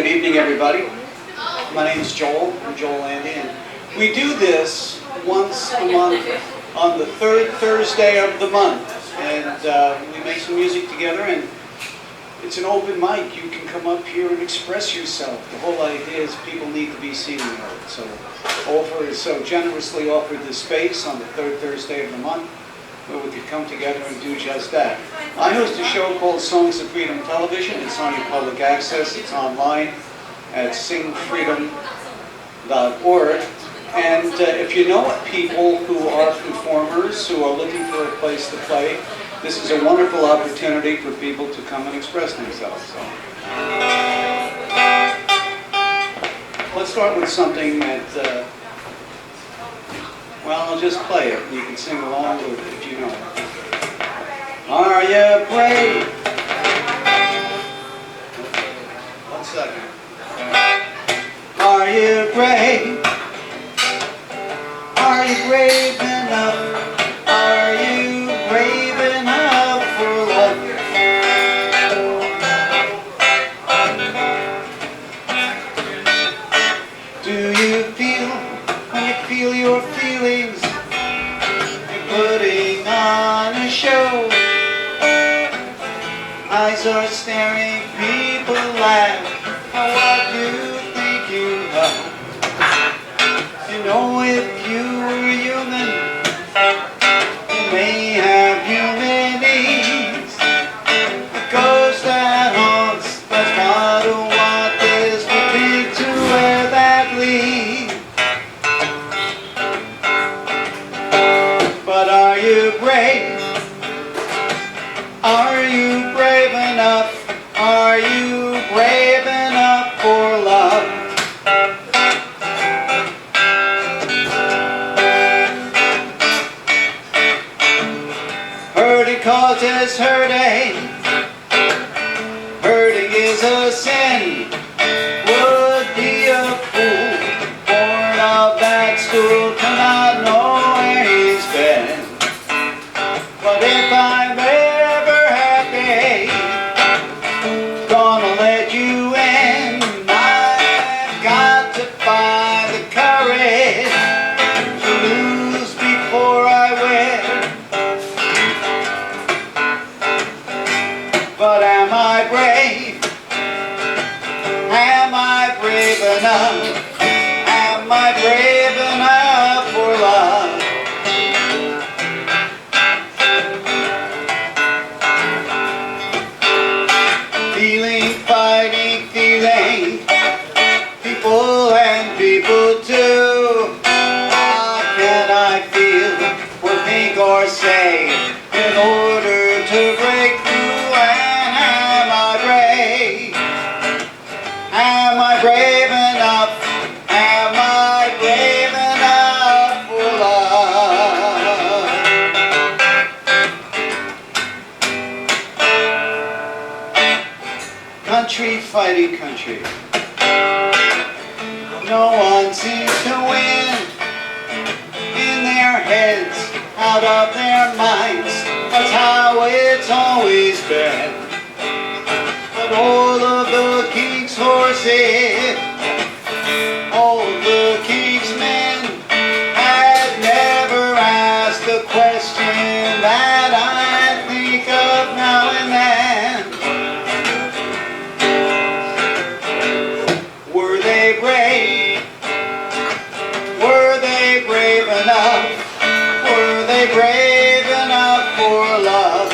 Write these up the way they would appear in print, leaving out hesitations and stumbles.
good evening, everybody. My name is Joel. I'm Joel Andy, and we do this once a month on the third Thursday of the month. And we make some music together, and it's an open mic. You can come up here and express yourself. The whole idea is people need to be seen and heard. So Ofer has so generously offered this space on the third Thursday of the month where we could come together and do just that. I host a show called Songs of Freedom Television. It's on your public access. It's online at singfreedom.org. And if you know people who are performers, who are looking for a place to play, this is a wonderful opportunity for people to come and express themselves. So, let's start with something that, well, I'll just play it. You can sing along with it if you know it. Are you brave? 1 second. Are you brave? Are you brave enough? Are you brave enough for love? Do you feel, when you feel your feelings, you're putting on a show? Eyes are staring, people laugh. Now what do you think you know? You know, if you were human, you may have human needs. A ghost that haunts, that's part of what is looking to where that leads. But are you brave? Are you brave enough? Are you brave enough for love? Hurting causes hurting. Hurting is a sin. Would be a fool born of that school, cannot know where he's been. But if I'm ever happy, gonna let you in. I've got to find the courage to lose before I win. But am I brave? Am I brave enough? Am I brave enough for love? Feeling, fighting, feeling, people and people too. How can I feel or think or say in order to break through? And am I brave? Am I brave enough? Am I brave enough for love? Country fighting country. No one seems to win. In their heads, out of their minds. That's how it's always been. But all of the king's horses, all of the king's men, had never asked the question that I think of now and then. Were they brave? Were they brave enough? Were they brave enough for love?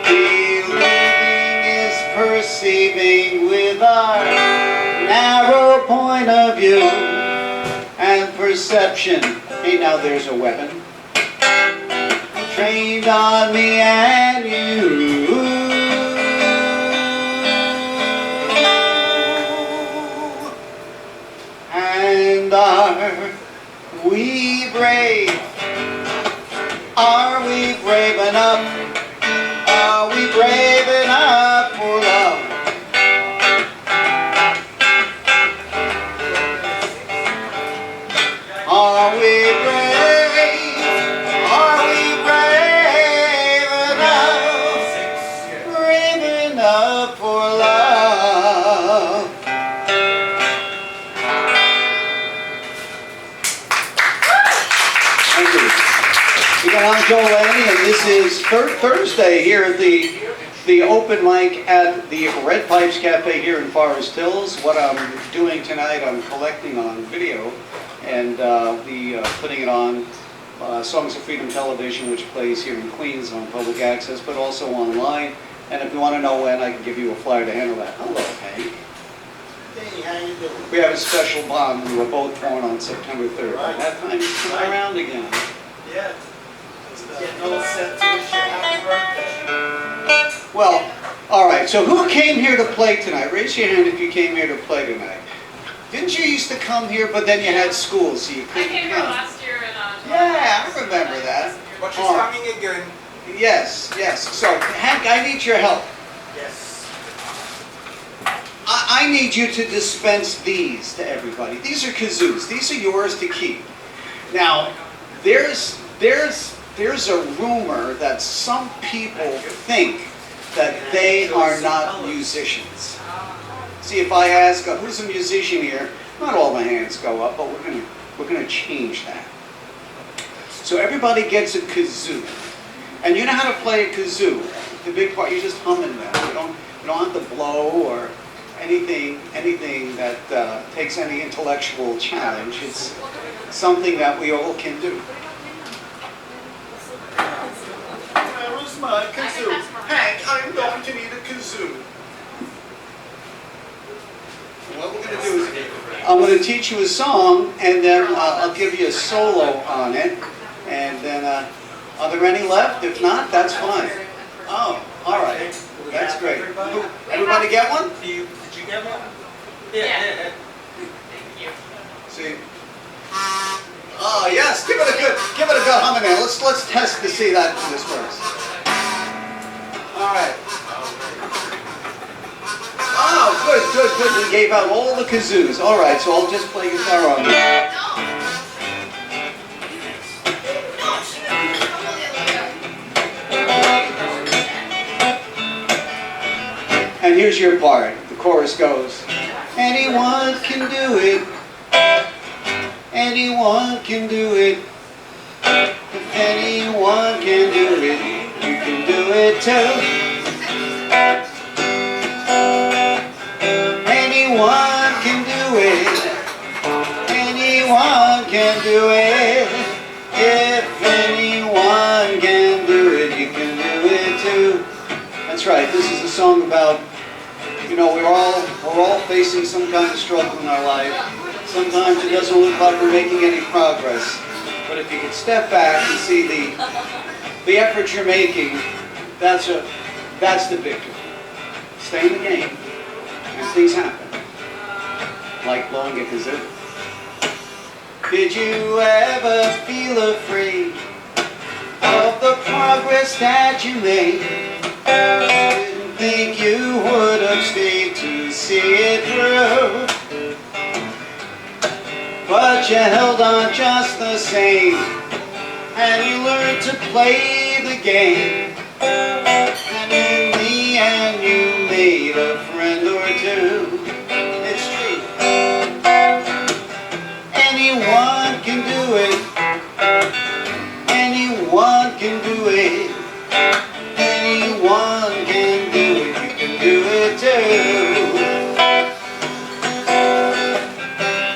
Believing is perceiving with our narrow point of view, and perception, hey, now there's a weapon, trained on me and you. And are we brave? Are we brave enough? Are we brave enough for love? Are we brave? Are we brave enough? Joel Lanny, and this is third Thursday here at the open mic at the Red Piipes Cafe here in Forest Hills. What I'm doing tonight, I'm collecting on video and putting it on Songs of Freedom Television, which plays here in Queens on public access, but also online. And if you want to know when, I can give you a flyer to handle that. Hello, Hank. Hey, how you doing? We have a special bond. We were both born on September 3rd. Right. That time is coming around again. Yeah. Getting all set to wish you a happy birthday. Well, all right. So who came here to play tonight? Raise your hand if you came here to play tonight. Didn't you used to come here, but then you had school, so you couldn't I came here come? last year and Yeah, I remember that. But she's All right. coming again. Yes, yes. So, Hank, I need your help. Yes. I need you to dispense these to everybody. These are kazoos. These are yours to keep. Now, there's a rumor that some people think that they are not musicians. See, if I ask, who's a musician here? Not all the hands go up, but we're gonna change that. So everybody gets a kazoo, and you know how to play a kazoo. The big part, you just humming them. You don't have to blow or anything that takes any intellectual challenge. It's something that we all can do. Where's my kazoo? Hank, I'm going to need a kazoo. What we're going to do is, I'm going to teach you a song, and then I'll give you a solo on it. And then, are there any left? If not, that's fine. Oh, all right. That's great. Everybody get one? Did you get one? Yeah. Thank you. See? Oh yes, give it a good humming there. Let's test to see that in this verse. All right. Oh, good. We gave out all the kazoos. All right, so I'll just play guitar on that. And here's your part. The chorus goes, anyone can do it. Anyone can do it. If anyone can do it, you can do it too. Anyone can do it. Anyone can do it. If anyone can do it, you can do it too. That's right. This is a song about, you know, we're all facing some kind of struggle in our life. Sometimes it doesn't look like we're making any progress. But if you can step back and see the effort you're making, that's the victory. Stay in the game, and things happen. Like blowing a kazoo. Did you ever feel afraid of the progress that you made? Didn't think you would have stayed to see it through, but you held on just the same, and you learned to play the game. And in the end you made a friend or two. It's true. Anyone can do it. Anyone can do it. Anyone can do it. You can do it too.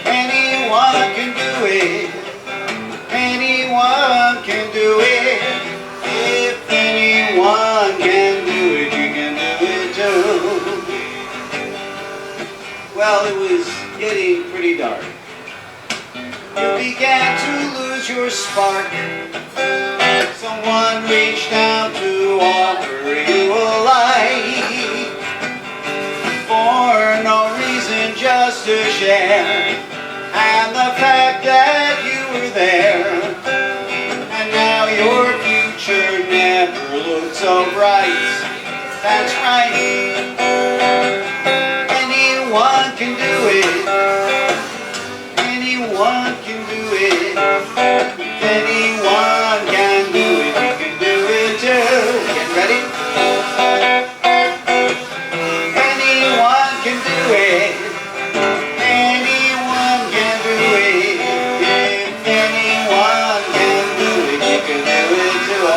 Anyone can do it. Anyone can do it. If anyone can do it, you can do it too. Well, it was getting pretty dark. You began to lose your spark. Someone reached out to offer you a light, for no reason, just to share. And the fact that you were there, and now your future never looked so bright. That's right. Anyone can do it. Anyone can do it. If anyone can do it, you can do it too. Get ready? Anyone can do it. Anyone can do it. If anyone can do it, you can do it too.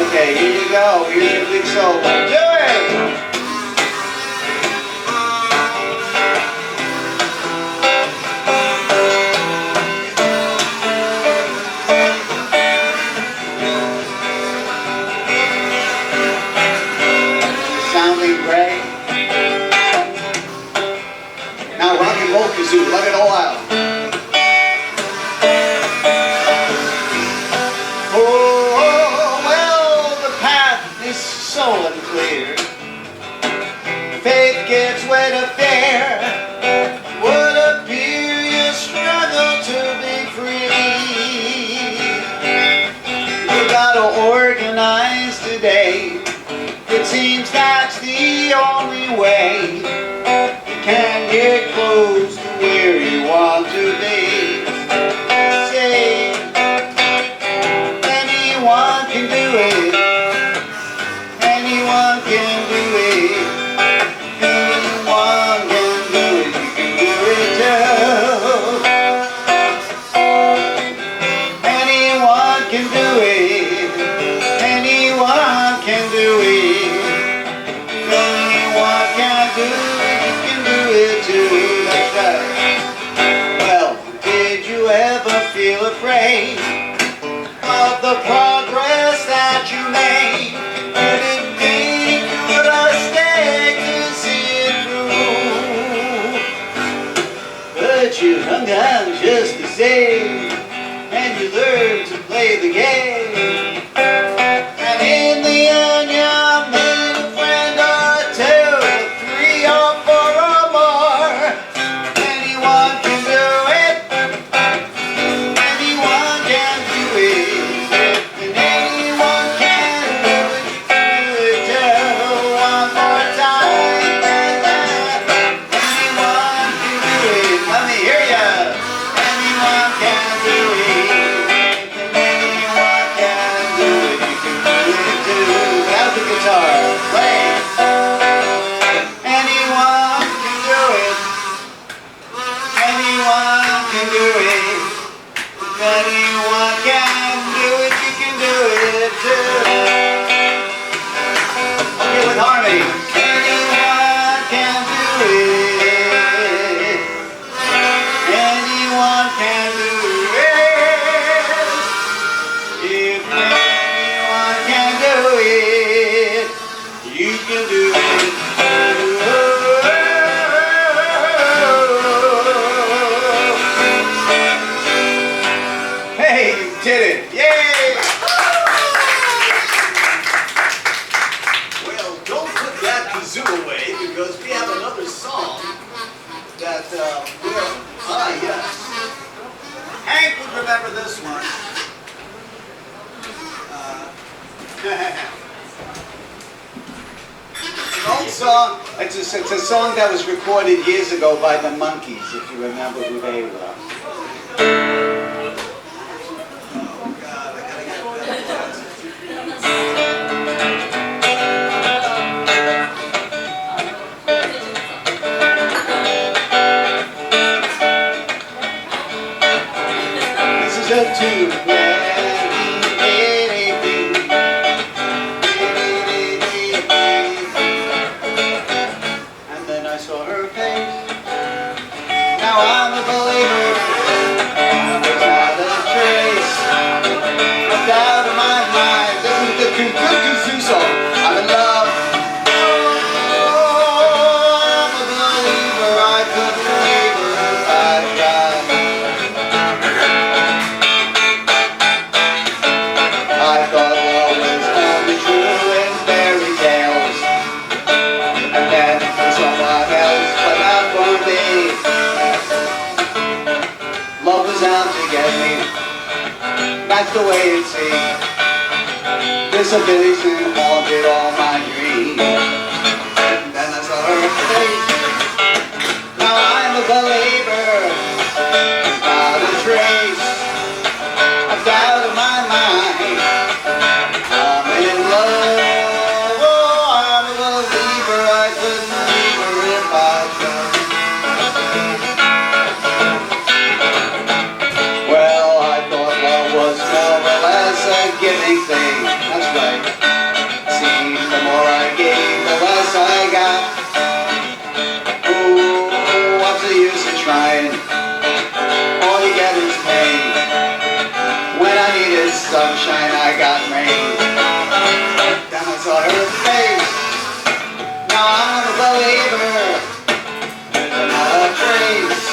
whole album. Oh, well, the path is so unclear. Faith gives way to fear. Would appear you struggle to be free. You gotta organize today. It seems that's the only way you can get close to where you want to be. Say, anyone can do it. Anyone can do it. Anyone can do it. You can do it too. Anyone can do it. Anyone can do it. Anyone can do it. You can do it too. That's right. Well, did you ever feel afraid of the progress that you made? You didn't think you would have stayed to see it through, but you hung on just the same, and you learned to play the game. And in the end, you made a friend or two, 3 or 4 or more. Anyone can do it. Anyone can do it. And anyone can do it. You can do it too. One more time. Anyone can do it. Let me hear ya. Anyone can do it. Anyone can do it. You can do it too. Grab the guitar. Play. Anyone can do it. Anyone can do it. If anyone can do it, you can do it too. Okay, with harmony. Anyone can do it. Anyone can do it. If anyone can do it, you can do it. Hey, you did it! Yay! Well, don't put that kazoo away, because we have another song that yes. Hank would remember this one. It's an old song. It's a song that was recorded years ago by the Monkees, if you remember who they were. Oh God, I gotta get that. This is a tune. And then I saw her face. Now I'm a believer. Without a trace of doubt in my mind. This is the good kazoo song. I'm in love. Oh, I'm a believer. I couldn't believe her if I tried. I thought love was only true in fairy tales, and then for someone else, but not for me. Love was out to get me. That's the way it seemed. Disability haunted all my dreams. And then I saw her face. Now I'm a believer. Without a trace of doubt in my mind. I'm in love. Oh, I'm a believer. I couldn't leave her if I tried. Well, I thought love was more or less a giving thing. That's right. See, the more I gave, the less I got. Oh, what's the use of trying? All you get is pain. When I needed sunshine, I got rain. Then I saw her face. Now I'm a believer. There's not a trace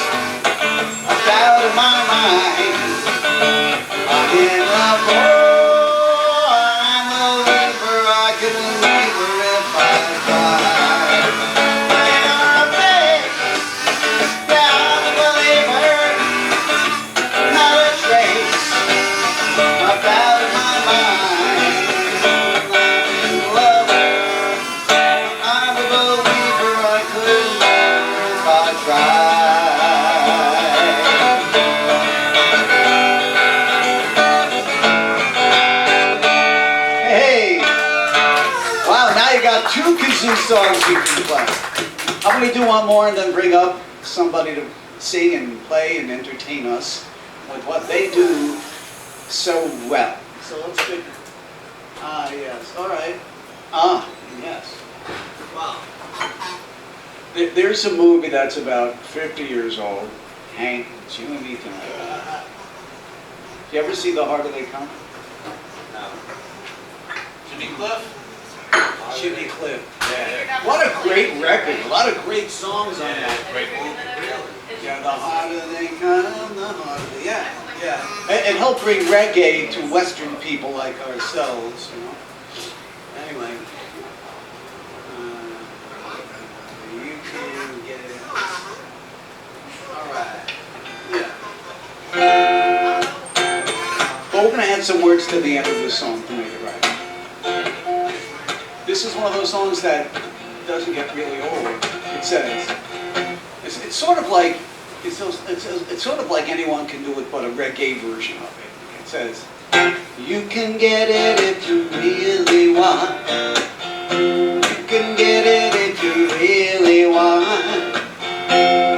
songs you can play. How many do want more and then bring up somebody to sing and play and entertain us with what they do so well? So let's figure. Ah, yes. All right. Ah, yes. Wow. There's a movie that's about 50 years old. Hank, it's you and me tonight. Did you ever see The Harder They Come? No. Jimmy Cliff? Jimmy Cliff. Yeah. What a great record. A lot of great songs on Yeah, that. great movie. Really? Yeah, the harder they come, the harder. Yeah, yeah. And help bring reggae to Western people like ourselves, you know. Anyway, you can get it. All right. Yeah. But we're gonna add some words to the end of this song to make it right. This is one of those songs that doesn't get really old. It says, it's sort of like, it's sort of like anyone can do it, but a reggae version of it. It says, you can get it if you really want. You can get it if you really want.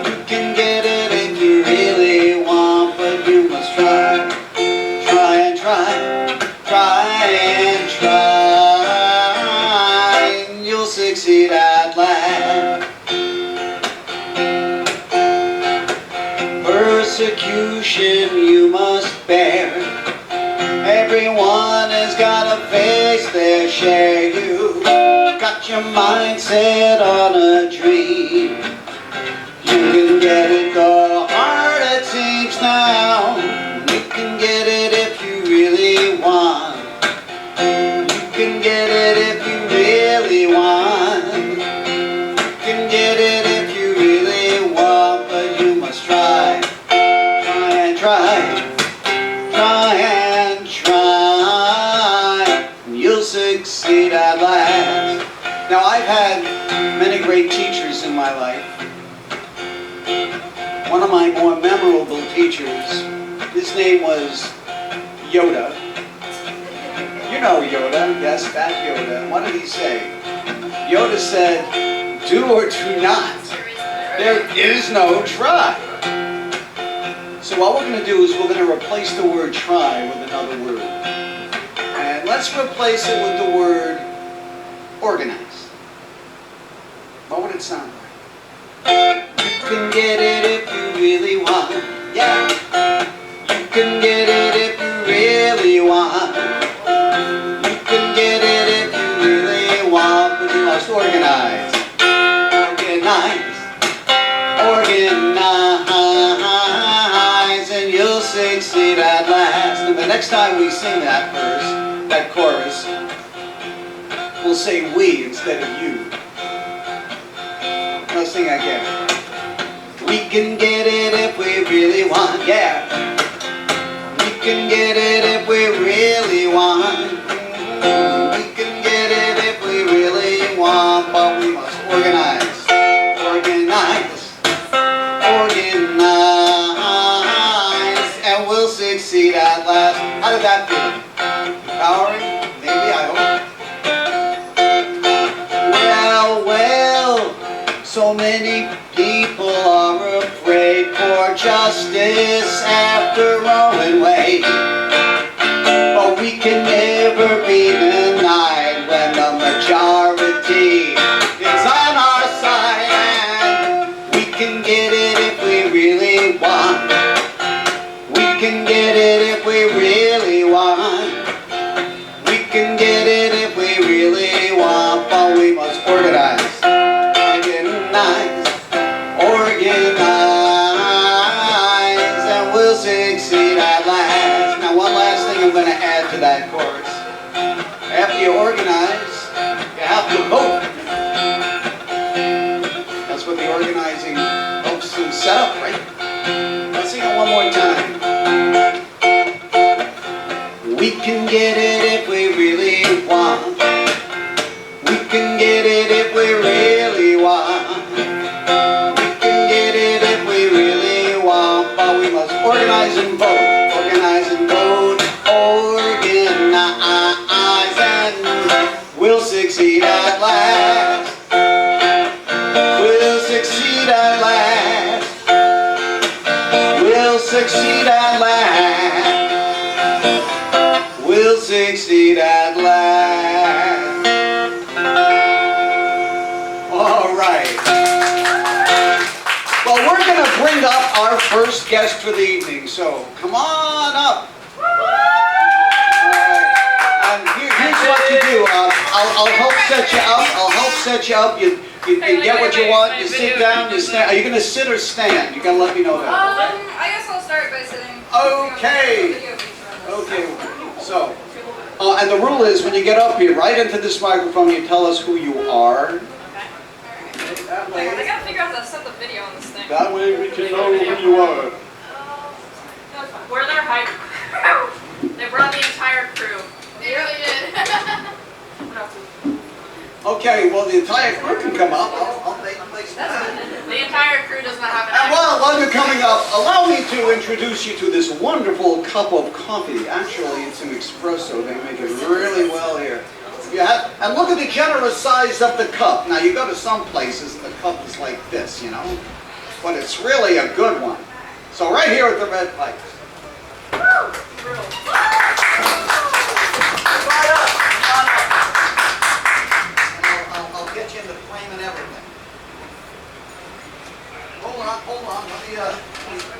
You can get it if you really want, but you must try. Try and try. Try and try. And you'll succeed at last. Persecution you must bear. Everyone has got to face their share. You got your mind set on a dream. You can get it the hard it seems now. You can get it if you really want. You can get it if you really want. You can get it if you really want, but you must try. Try and try. Try and try. You'll succeed at last. Now I've had many great teachers in my life. One of my more memorable teachers, his name was Yoda. You know Yoda, yes, that Yoda. What did he say? Yoda said, do or do not. There is no try. So what we're going to do is we're going to replace the word try with another word. And let's replace it with the word organize. What would it sound like? You can get it if you really want. Yeah. You can get it if you really want. You can get it if you really want, but you must organize. Organize. Organize, and you'll succeed at last. And the next time we sing that verse, that chorus, we'll say we instead of you. Let's sing again. We can get it if we really want, yeah. We can get it if we really want. We can get it if we really want, but we must organize. Organize. Organize. And we'll succeed at last. How did that feel? Empowering? Maybe, I hope. Well, so many people are afraid for justice after Roman Wade. But we can never be denied when the majority is on our side. And we can get it if we really want. We can get it if we really want. We can get it if we really want, but we must organize. Organize. Organize. And we'll succeed at last. Now one last thing I'm going to add to that chorus. After you organize, you have to vote. That's what the organizing helps to set up, right? Let's sing it one more time. We can get it if we really want. We can get it if we really want. We can get it if we really want, but we must organize and vote. Organize and vote. Organize and succeed at last. We'll succeed at last. All right. Well, we're going to bring up our first guest for the evening, so come on up. Here's what you do. I'll help set you up. I'll help set you up. You get what you want. You sit down. You stand. Are you going to sit or stand? You got to let me know that. I guess I'll start by sitting. Okay. Okay. So, and the rule is when you get up here, right into this microphone, you tell us who you are. That I way, gotta figure out how to set the video on this thing. that way we can know who you are. We're their hype crew. They brought the entire crew. They really did. Okay, well the entire crew can come up. I'll make some time. The entire crew does not have an And while you're coming up, allow me to introduce you to this wonderful cup of coffee. Actually, it's an espresso. They make it really well here. And look at the generous size of the cup. Now, you go to some places and the cup is like this, you know. But it's really a good one. So right here at the Red Piipes. I'll get you in the frame and everything. Hold on. Let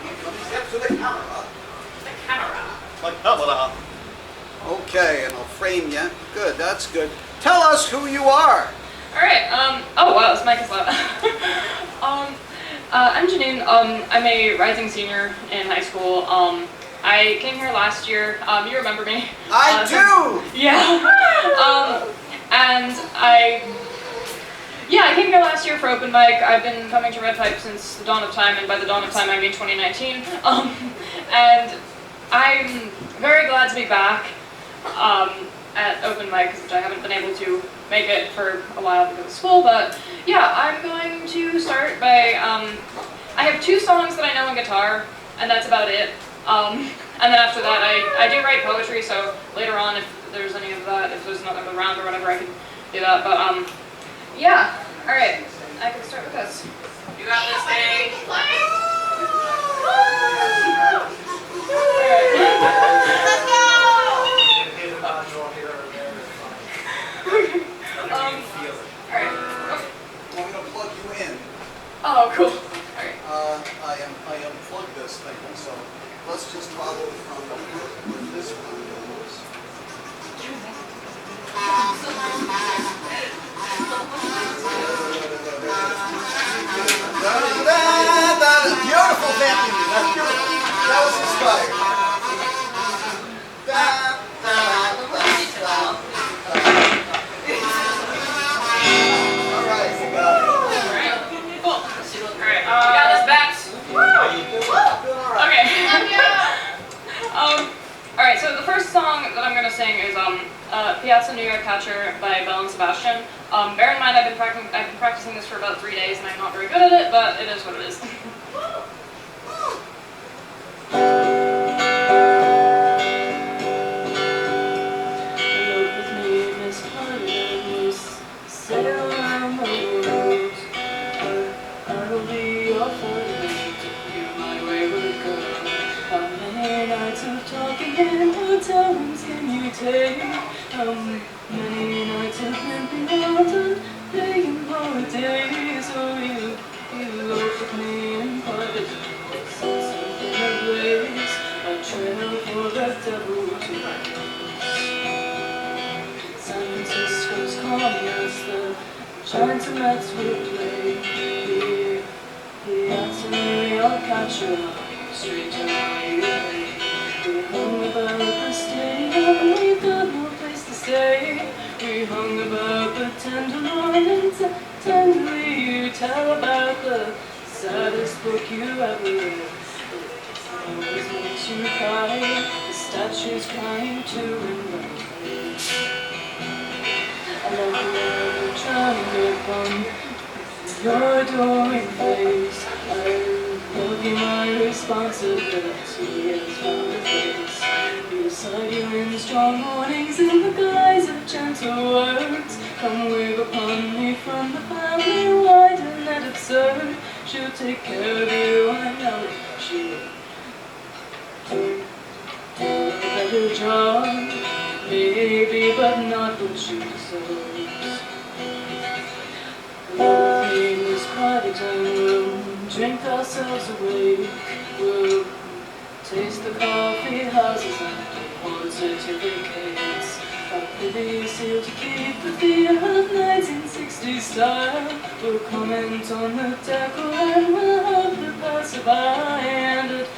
me get to the camera. The camera. My camera. Okay, and I'll frame you. Good, that's good. Tell us who you are. Alright, oh wow, this mic is loud. I'm Janine. I'm a rising senior in high school. I came here last year. You remember me? I do! Yeah. And I came here last year for open mic. I've been coming to Red Pipe since the dawn of time, and by the dawn of time I mean 2019. And I'm very glad to be back at open mic, which I haven't been able to make it for a while because of school. But yeah, I'm going to start by I have 2 songs that I know on guitar, and that's about it. And then after that, I do write poetry, so later on, if there's any of that, if there's another round or whatever, I can do that. But yeah, all right, I can start with this. You got this, Dave. Let's go! Alright. I'm going to plug you in. Oh, cool. Alright. I unplugged this thing, so let's just follow from where this one goes. Beautiful family. That's beautiful. That was inspired. All right, you got it. Alright, cool. Alright, you got this, Babs. Okay. Alright, so the first song that I'm gonna sing is Piazza New York Catcher by Belle and Sebastian. Bear in mind I've been practicing this for about 3 days and I'm not very good at it, but it is what it is. Elope with me, Miss Holland, sail around the world. I'll be your friend, you're my wayward girl. How many nights of talking and hotels can you take? How many nights of limping out and paying holidays? Oh, you elope with me in private, something ablaze, a trail for the devil to rise. San Francisco's calling us, the giants and rats will play. Piazza New York Catcher, straight to my we hung about the stadium, we got no place to stay. We hung about the Tenderloin and tenderly you tell about the saddest book you ever read. It always makes you cry, the statues crying to remember. I love the weather trying upon your adoring face. I love you, my responsibility has found a place. Beside you in strong mornings, in the guise of gentle words, come wave upon me from the family wide and net absurd. She'll take care of you, I know she will. what she deserves. Alone in this private dining room, drink ourselves awake. We'll taste the coffee houses and hold certificates. Happily sealed to keep the feel of 1960s style. We'll comment on the decor and we'll help the passerby. And at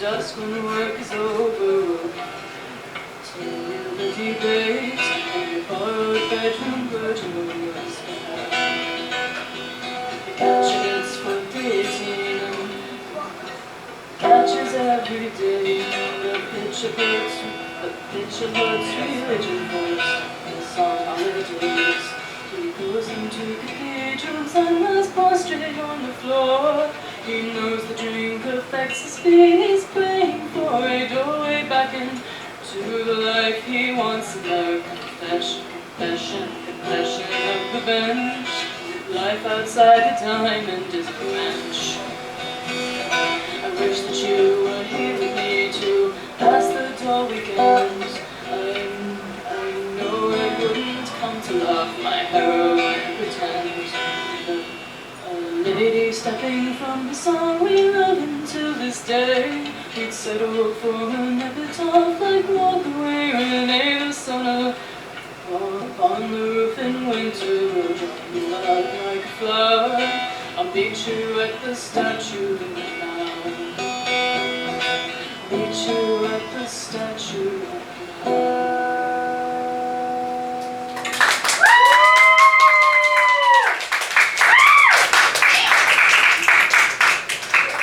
dusk when work is over, we'll tell you the debates and your borrowed bedroom virgin will spare. The catches for dating and catches every day. The picture books, religion voice, the song holidays. He goes into cathedrals and lies prostrate on the floor. He knows the drink affects his feet. He's praying for a doorway back into the life he wants. The confession of the bench. Life outside the diamond is a wrench. I wish that you were here with me to pass the door weekends. I know I wouldn't come to love my heroine pretend. A lady stepping from the song we love until this day. We'd settle for an epitaph like walk away Renee the sun upon the roof in winter. We'll drop you out like a flower. I'll meet you at the statue now. Meet you at the statue now.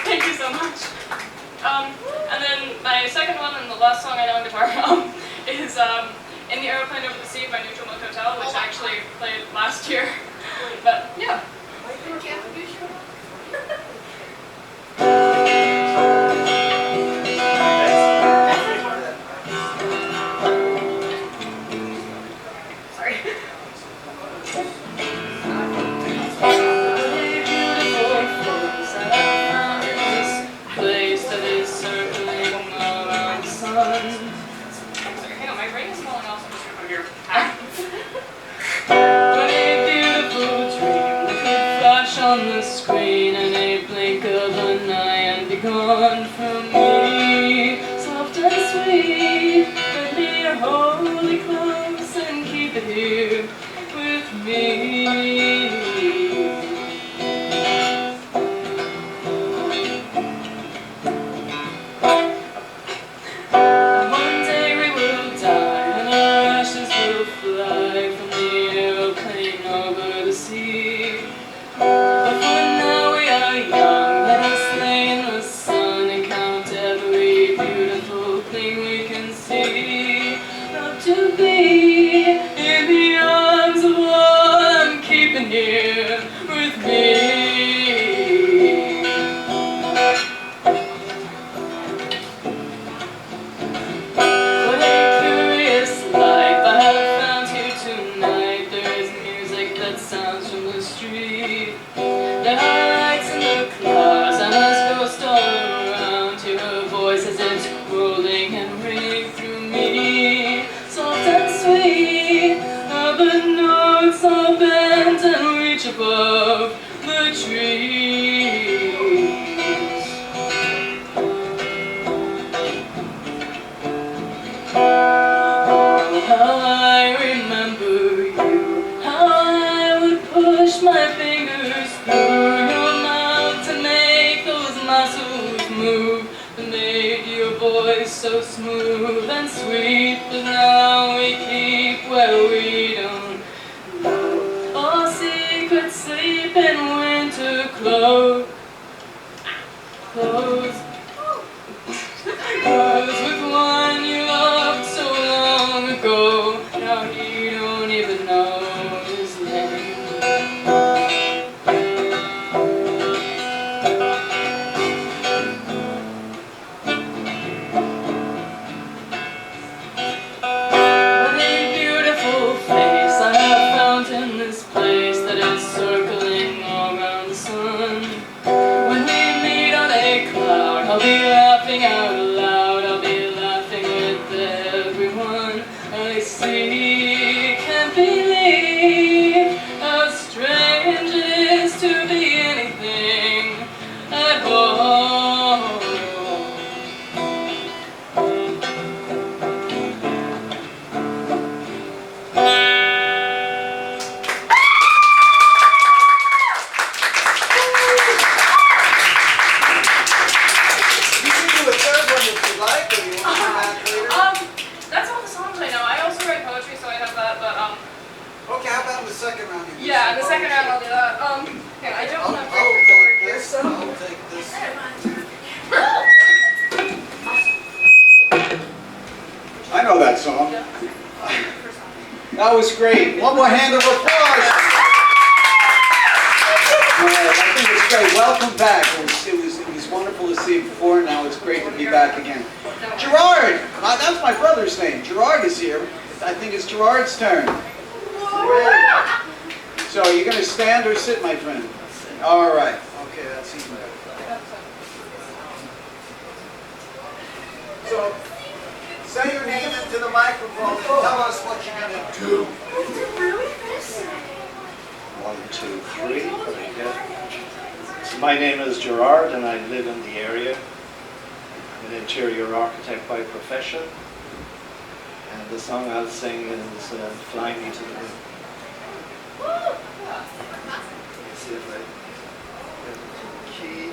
Thank you so much. And then my second one and the last song I know on guitar is In the Aeroplane Over the Sea by Neutral Milk Hotel, which I actually played last year. But yeah. Sorry. Place that is circling around the sun. Sorry, hang on, my brain is falling off, so I'm just gonna put it here. What a beautiful dream that could flash on the screen in a blink of an eye and be gone from me. Soft and sweet, let me hold it close and keep it here with me. To be in the arms of all I'm keeping here with me. What a curious life I have found here tonight. There is music that sounds from the street. There are lights in the clouds and a ghost all around. Hear a voice as it's rolling and ringing through me. Soft and sweet, the notes are bent and reach above the trees. Oh, how I remember you, how I would push my fingers through your mouth to make those muscles move. That made your voice so smooth and sweet, but now we keep where we don't know. Our secret sleep in winter clothes. Clothes with one you loved so long ago. Now you don't even know his name. Circling all around the sun. When we meet on a cloud That was great. One more hand of applause. I think it's great. Welcome back. It was wonderful to see you before. Now it's great to be back again. Gerard, that's my brother's name. Gerard is here. I think it's Gerard's turn. So are you going to stand or sit, my friend? All right. Okay, that's even better. So, say your name into the microphone and tell us what you're going to do. 1, 2, 3. Very good. So my name is Gerard and I live in the area. I'm an interior architect by profession. And the song I'll sing is Fly Me to the Moon. Let's see if I get the key.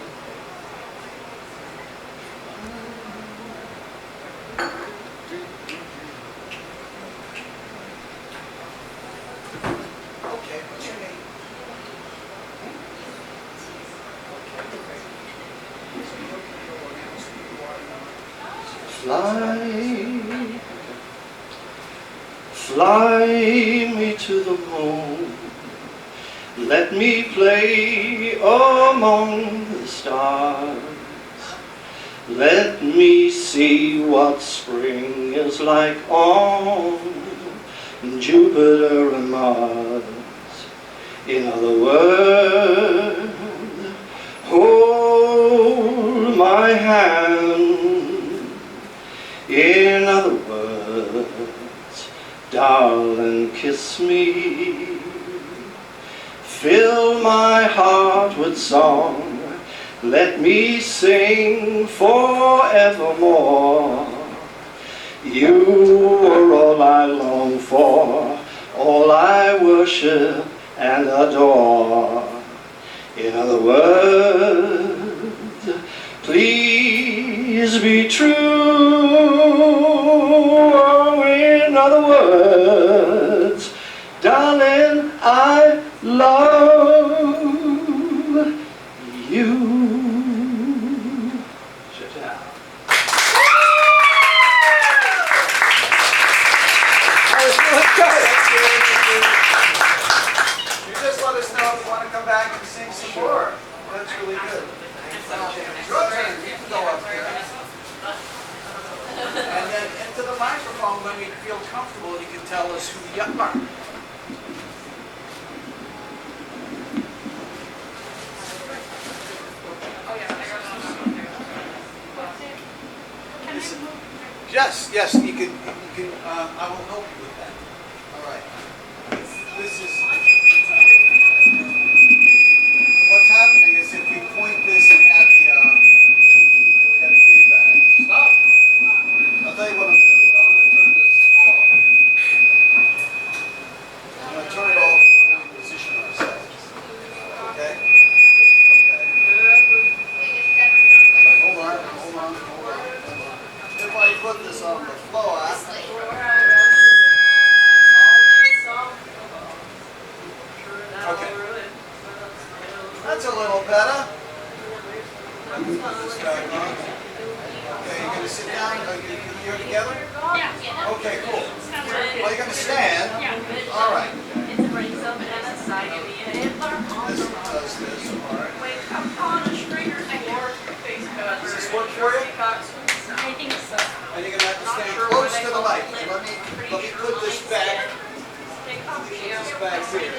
Okay, what's your name? Fly me to the moon. Let me play among the stars. Let me see what spring is like on Jupiter and Mars. In other words, hold my hand. In other words, darling, kiss me. Fill my heart with song. Let me sing forevermore. You are all I long for, all I worship and adore. In other words, please be true. In other words, darling, I love you. Sit down. That was really good. You just let us know if you want to come back and sing some more. That's really good. Your turn. You can go up there. And then into the microphone when you feel comfortable, you can tell us who you are. Yes, you can, I will help you with that. All right. This is, what's happening is if we point this at the, get feedback. Stop. I'll tell you what I'm going to do. I'm going to turn this off. I'm going to turn it off before we position ourselves. Okay? Okay. Hold on. If I put this on the floor, okay. That's a little better. Let me put this back on. Okay, you're going to sit down? You're together? Yeah. Okay, cool. Well, you're going to stand? Yeah. All right. It's a brain cell and a side of the This does this. All right. Wait, I'm on a stringer for face cut. Does this work for you? I think so. And you're going to have to stand close to the light. Let me put this back. Take off Put the this back here.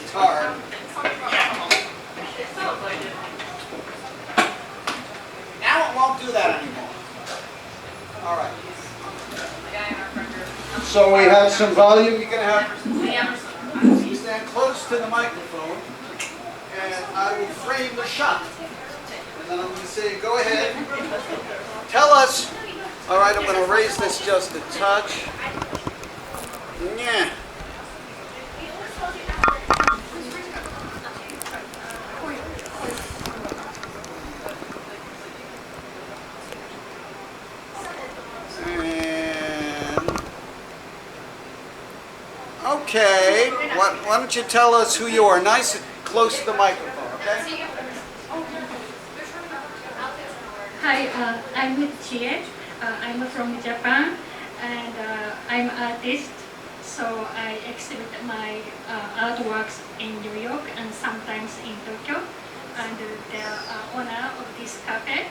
It's hard. Now it won't do that anymore. All right. So we have some volume. You're going to have to stand close to the microphone, and I will frame the shot. And then I'm going to say, go ahead. Tell us. All right, I'm going to raise this just a touch. Yeah. Okay, why don't you tell us who you are? Nice and close to the microphone, okay? Hi, I'm with Chie. I'm from Japan, and I'm an artist. So I exhibit my artworks in New York and sometimes in Tokyo. And the owner of this cafe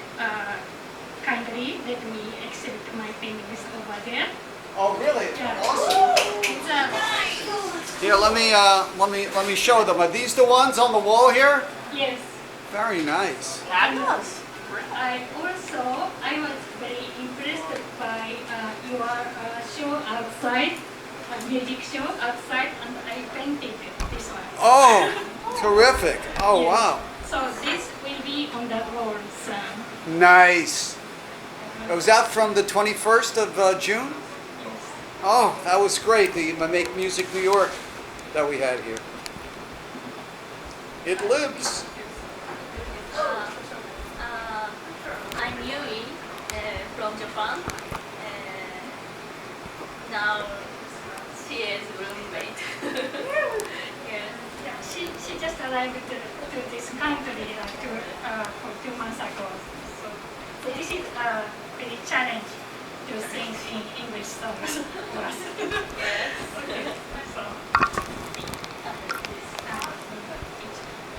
kindly let me exhibit my paintings over there. Oh, really? Yeah. Awesome. Here, let me show them. Are these the ones on the wall here? Yes. Very nice. Fabulous. I was very impressed by your show outside, music show outside, and I painted this one. Oh, terrific. Oh, Yes. wow. So this will be on the walls. Nice. Was that from the 21st of June? Oh, that was great. The Make Music New York that we had here. It lives. I'm Yui from Japan. Now she is roommate. Yes. Yeah, she just arrived to this country for 2 months ago. So this is a very challenge to sing in English songs for us.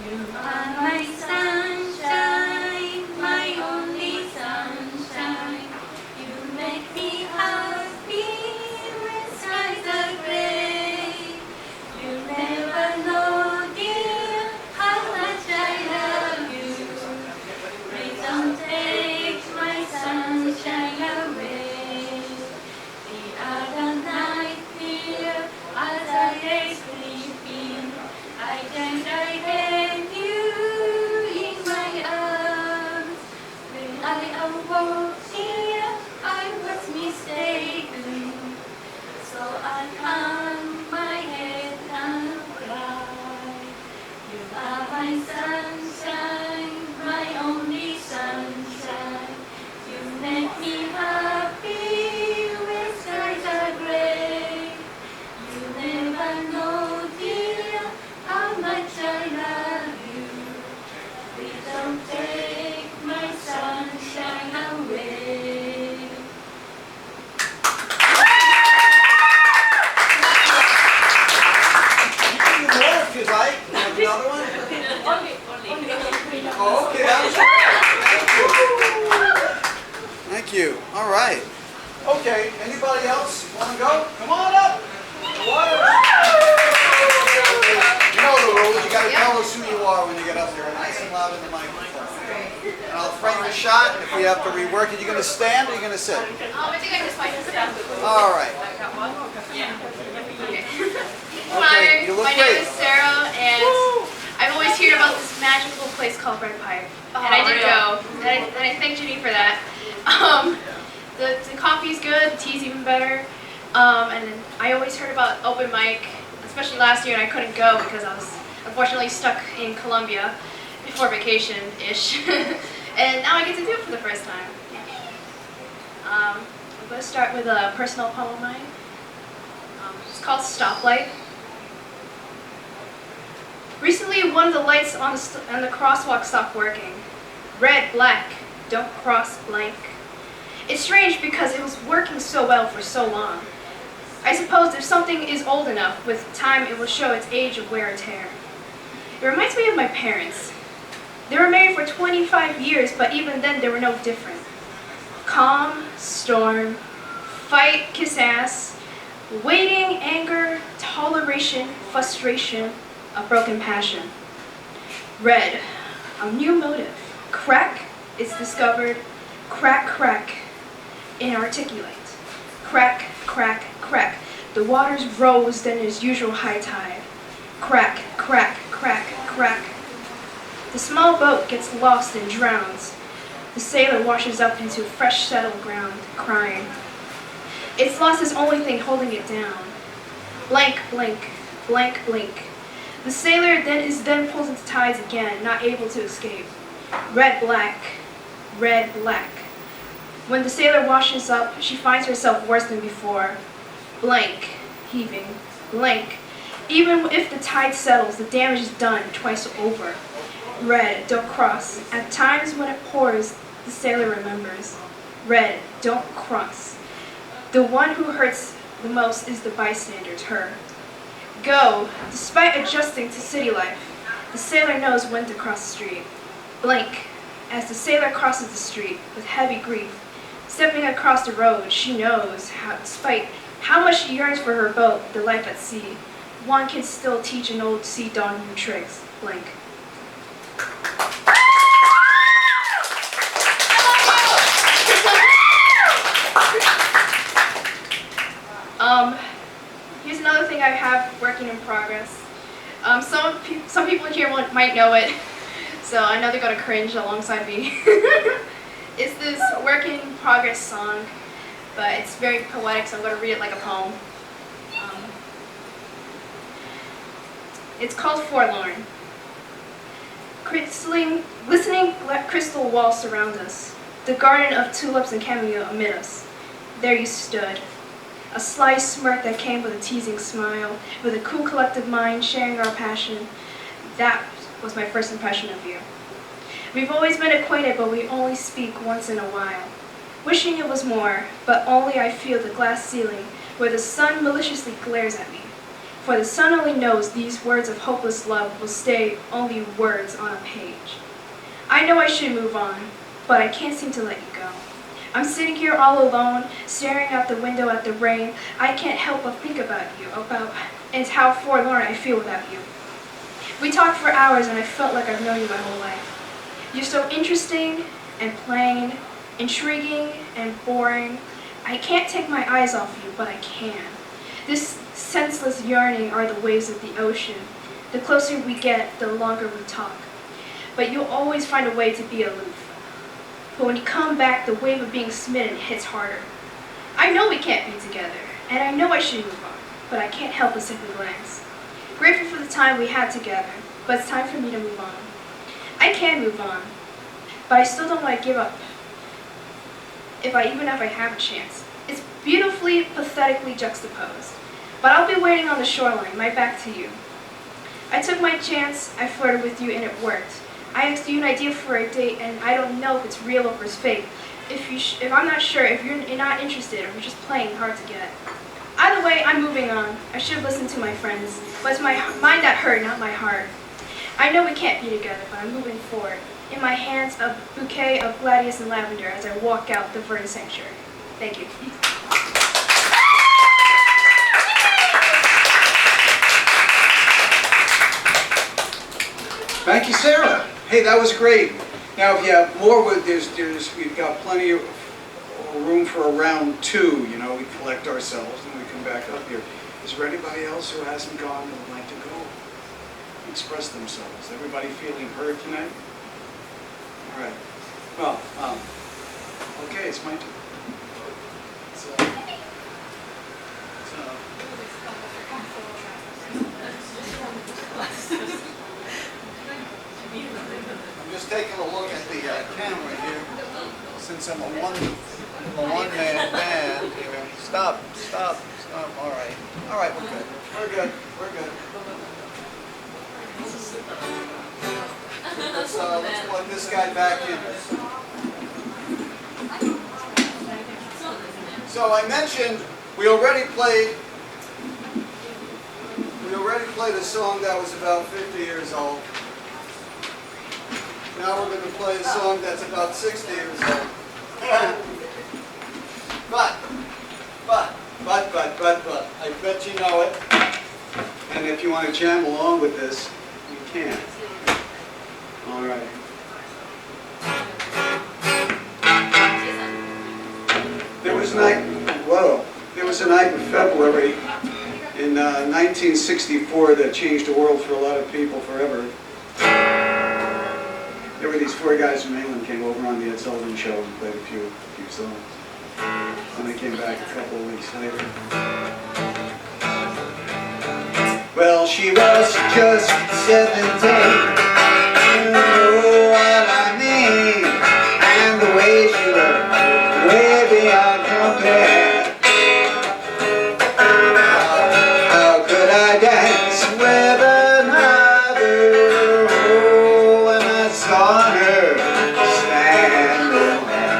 You are my sunshine, my only sunshine. You make me happy when skies are gray. You never know, dear, how much I love you. Please don't take my sunshine away. The other night, dear, as I lay sleeping, I dreamt I had you in my arms. When I awoke, dear, I was mistaken. So I hung my head and cried. You are my sunshine, my only sunshine. You make me happy when skies are gray. You never know, dear, how much I love you. Please don't take my sunshine away. More if you'd like. Have another one? Only. Oh, okay, that was great. Thank you. All right. Okay, anybody else want to go? Come on up. Water. You know the rules. You got to tell us who you are when you get up there, nice and loud in the microphone. And I'll frame the shot. If we have to rework it, you going to stand or you going to sit? I think I just might just All right. Hi, you look my great. name is Sarah, and I've always heard about this magical place called Red Pipe, and I did go, and I thank Ginny for that. The coffee's good, the tea's even better, and then I always heard about open mic, especially last year, and I couldn't go because I was unfortunately stuck in Colombia before vacation-ish, and now I get to do it for the first time. I'm going to start with a personal poem of mine. It's called Stoplight. Recently, one of the lights on the crosswalk stopped working. Red, black, don't cross, blank. It's strange because it was working so well for so long. I suppose if something is old enough, with time it will show its age of wear and tear. It reminds me of my parents. They were married for 25 years, but even then they were no different. Calm, storm, fight, kiss ass, waiting, anger, toleration, frustration, a broken passion. Red, a new motive. Crack is discovered. Crack, crack, inarticulate. Crack, crack, crack. The waters rose than its usual high tide. Crack, crack, crack, crack. The small boat gets lost and drowns. The sailor washes up into fresh settled ground, crying. It's lost his only thing holding it down. Blank, blink, blank, blink. The sailor then pulls its tides again, not able to escape. Red, black, red, black. When the sailor washes up, she finds herself worse than before. Blank, heaving, blank. Even if the tide settles, the damage is done twice over. Red, don't cross. At times when it pours, the sailor remembers. Red, don't cross. The one who hurts the most is the bystander's her. Go, despite adjusting to city life, the sailor knows when to cross the street. Blink, as the sailor crosses the street with heavy grief. Stepping across the road, she knows how, despite how much she yearns for her boat, the life at sea, one can still teach an old sea dog new tricks. Blink. Here's another thing I have working in progress. Some people here might know it, so I know they're gonna cringe alongside me. It's this work in progress song, but it's very poetic, so I'm gonna read it like a poem. It's called Forlorn. Glistening crystal walls surround us, the garden of tulips and cameo amid us. There you stood. A sly smirk that came with a teasing smile, with a cool collective mind sharing our passion. That was my first impression of you. We've always been acquainted, but we only speak once in a while. Wishing it was more, but only I feel the glass ceiling where the sun maliciously glares at me. For the sun only knows these words of hopeless love will stay only words on a page. I know I should move on, but I can't seem to let you go. I'm sitting here all alone, staring out the window at the rain. I can't help but think about you, and how forlorn I feel without you. We talked for hours and I felt like I've known you my whole life. You're so interesting and plain, intriguing and boring. I can't take my eyes off you, but I can. This senseless yearning are the waves of the ocean. The closer we get, the longer we talk. But you'll always find a way to be aloof. But when you come back, the wave of being smitten hits harder. I know we can't be together, and I know I should move on, but I can't help but simply glance. Grateful for the time we had together, but it's time for me to move on. I can move on, but I still don't want to give up, even if I have a chance. It's beautifully, pathetically juxtaposed, but I'll be waiting on the shoreline, my back to you. I took my chance, I flirted with you, and it worked. I asked you an idea for a date, and I don't know if it's real or if it's fake. If I'm not sure, if you're not interested, or you're just playing hard to get. Either way, I'm moving on. I should have listened to my friends, but it's my mind that hurt, not my heart. I know we can't be together, but I'm moving forward. In my hands, a bouquet of gladius and lavender as I walk out the verdant sanctuary. Thank you. Thank you, Sarah. Hey, that was great. Now, if you have more, we've got plenty of room for a round two. You know, we collect ourselves and we come back up here. Is there anybody else who hasn't gone and would like to go express themselves? Everybody feeling heard tonight? All right. Well, okay, it's my turn. I'm just taking a look at the camera here, since I'm a one-man band here. Stop. All right, we're good. Let's plug this guy back in. So I mentioned we already played a song that was about 50 years old. Now we're going to play a song that's about 60 years old. But, I bet you know it. And if you want to jam along with this, you can. All right. There was a night in February in 1964 that changed the world for a lot of people forever. There were these four guys from England came over on the Ed Sullivan Show and played a few songs. And they came back a couple of weeks later. Well, she was just 17. You know what I mean? And the way she looked, way beyond compare. How could I dance with another when I saw her standing there?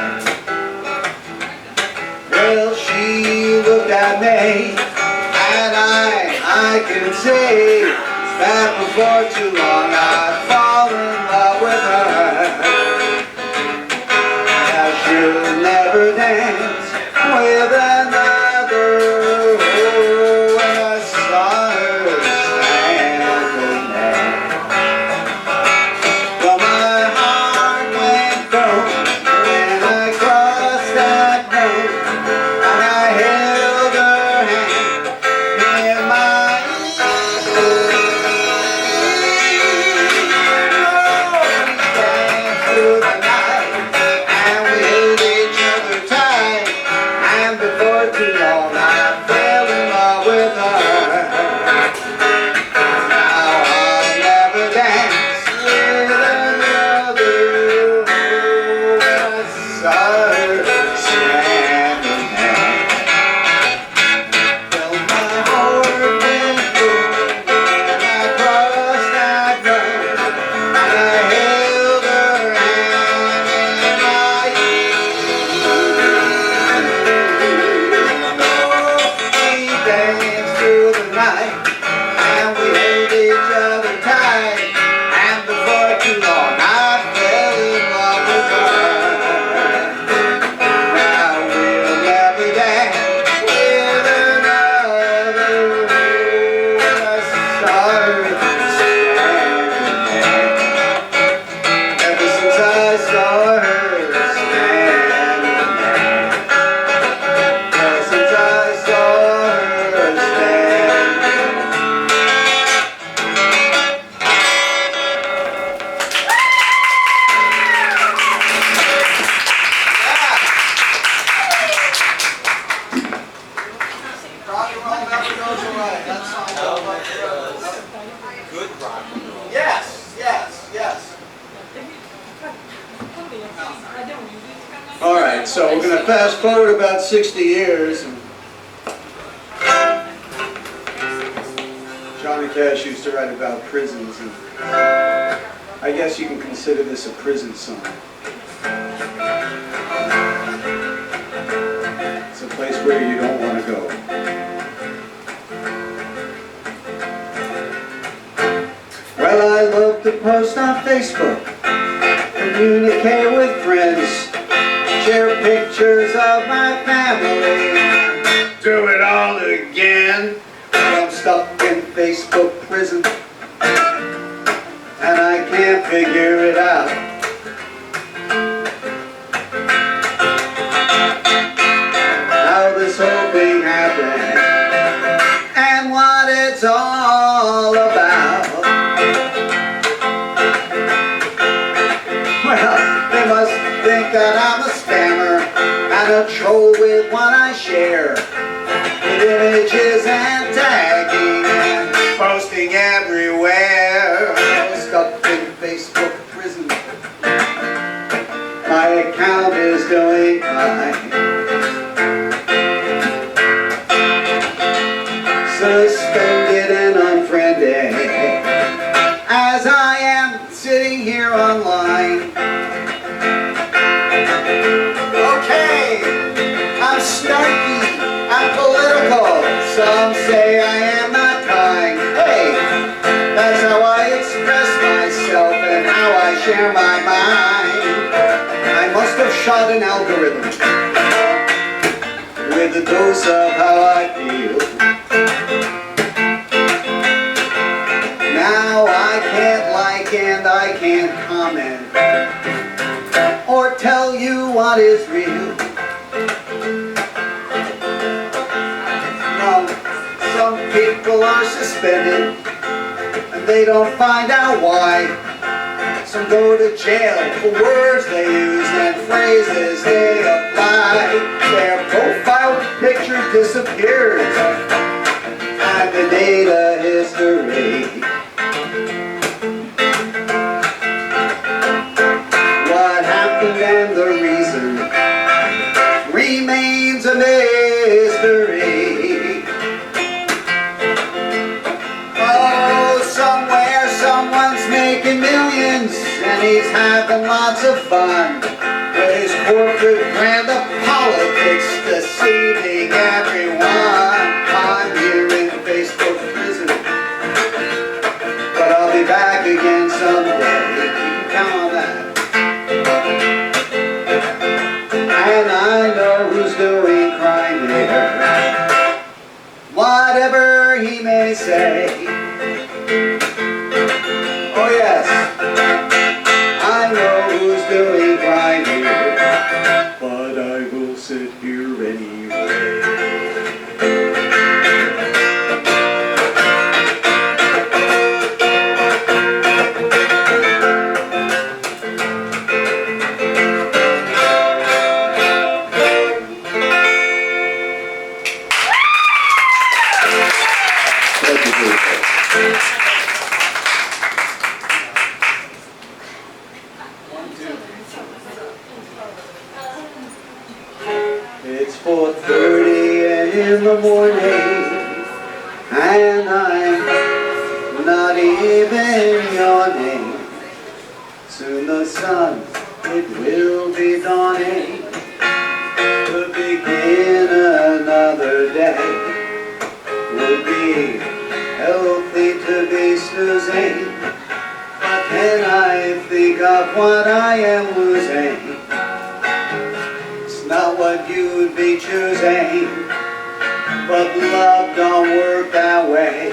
that before too long I'd fall in love with her. Now she'll never dance with another. Oh, when I saw her standing there, well, my heart went boom when I crossed that road, and I held her hand in my through the night, and we held each other tight, and before too long I fell in love with her. Now I'll never dance with another. Oh, I saw her standing there. Well, my heart went boom when I crossed that road, and I held her hand in my we danced through the night, and we held each other tight, and before too long I fell in love with her. Now we'll never dance with another. Oh, I saw her standing there. Ever since I saw her standing there. Ever since I saw her standing there. Rock and roll never goes away. That song Good rock and roll. Yes, yes, yes. All right, so we're going to fast forward about 60 years. And Johnny Cash used to write about prisons, and I guess you can consider this a prison song. It's a place where you don't want to go. Well, I love to post on Facebook, communicate with friends, share pictures of my family, do it all again. But I'm stuck in Facebook prison, and I can't figure it out. How this whole thing happened, and what it's all about. Well, they must think that I'm a scammer and a troll with what I share, with images and tagging and posting everywhere. I'm stuck in Facebook prison. My account is doing fine. Suspended and unfriended as I am sitting here online. Okay, I'm snarky, I'm political. Some say I am not kind. Hey, that's how I express myself and how I share my mind. I must have shot an algorithm with a dose of how I feel. Now I can't like and I can't comment or tell you what is real. No, some people are suspended and they don't find out why. Some go to jail for words they use and phrases they apply. Their profile picture disappears and the data history. What happened and the reason remains a mystery. Oh, somewhere someone's making millions and he's having lots of fun with his corporate brand of politics deceiving everyone. I'm here in Facebook prison be back again someday. You can count on that. And I know who's doing crime here. Whatever he may say. Oh yes, I know who's doing crime here, but I will sit here anyway. It's 4:30 in the morning, and I'm not even yawning. Soon the sun, it will be dawning to begin another day. Would be healthy to be snoozing, but then I think of what I am losing. Not what you'd be choosing, but love don't work that way.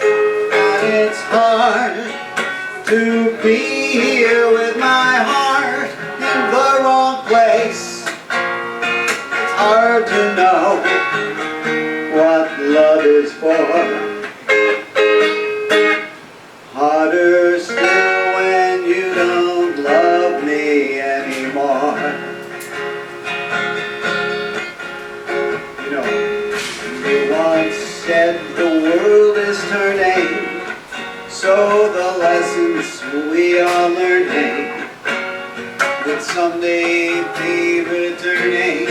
And it's hard to be here with my heart in the wrong place. It's hard to know what love is for. Harder still when you don't love me anymore. Said the world is turning, so the lessons we are learning would someday be returning,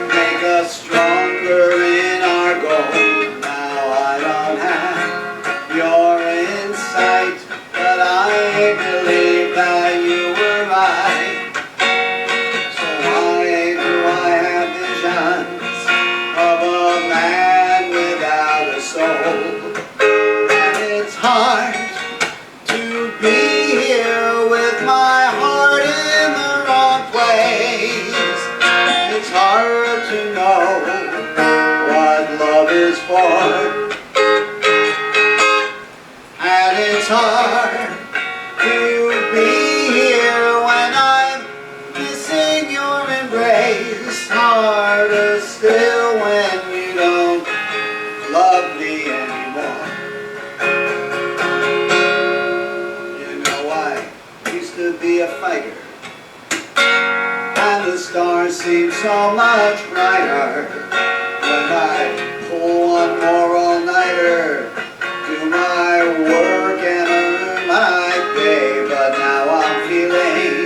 make us stronger in our goal. Now I don't have your insight, but I believe that you were right. So why do I have visions of a man without a soul? And it's hard to be here with my heart in the wrong place. It's hard to know what love is for. And it's hard to be here when I'm missing your embrace. Harder still when you don't love me anymore. You know, I used to be a fighter, and the stars seem so much brighter when I pull one more all-nighter, do my work and earn my pay. But now I'm feeling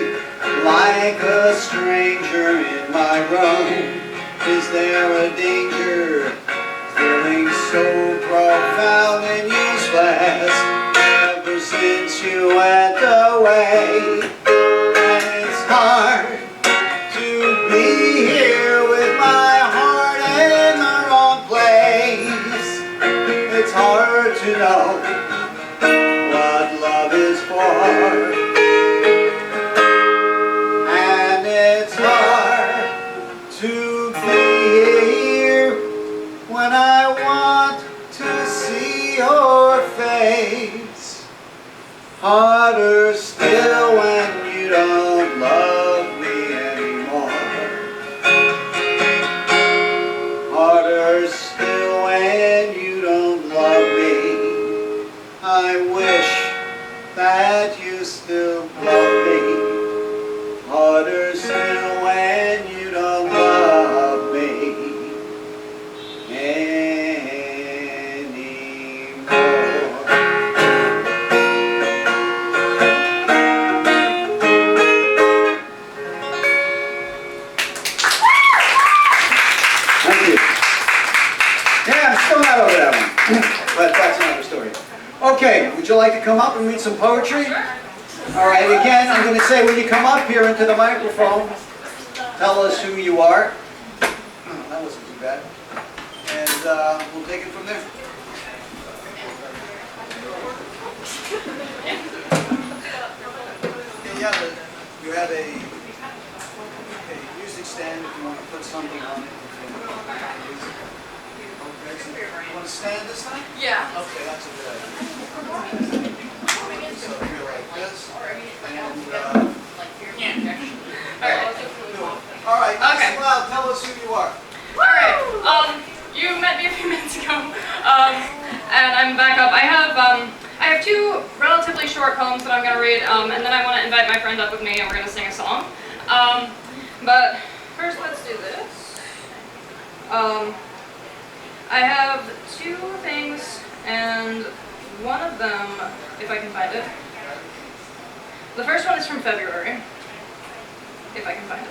like a stranger in my room. Is there a danger? Feeling so profound and useless ever since you went away. And it's hard to be here with my heart in the wrong place. It's hard to know what love is for. And it's hard to be here when I want to see your face. Harder still when you don't love me anymore. Harder still when you don't love me. I wish that you still love me. Harder still when you don't love me anymore. Thank you. Yeah, I'm still not over that one, but that's another story. Okay, would you like to come up and read some poetry? All right, again, I'm going to say when you come up here into the microphone, tell us who you are. That wasn't too bad. And we'll take it from there. you have a music stand if you want to put something on it. Okay, so you want to stand this time? Yeah. Okay, that's a good idea. So you're like this, and all right. Okay. Well, tell us who you are. Alright, you met me a few minutes ago, and I'm back up. I have two relatively short poems that I'm going to read, and then I want to invite my friend up with me and we're going to sing a song. But first let's do this. I have two things, and one of them, if I can find it. The first one is from February, if I can find it.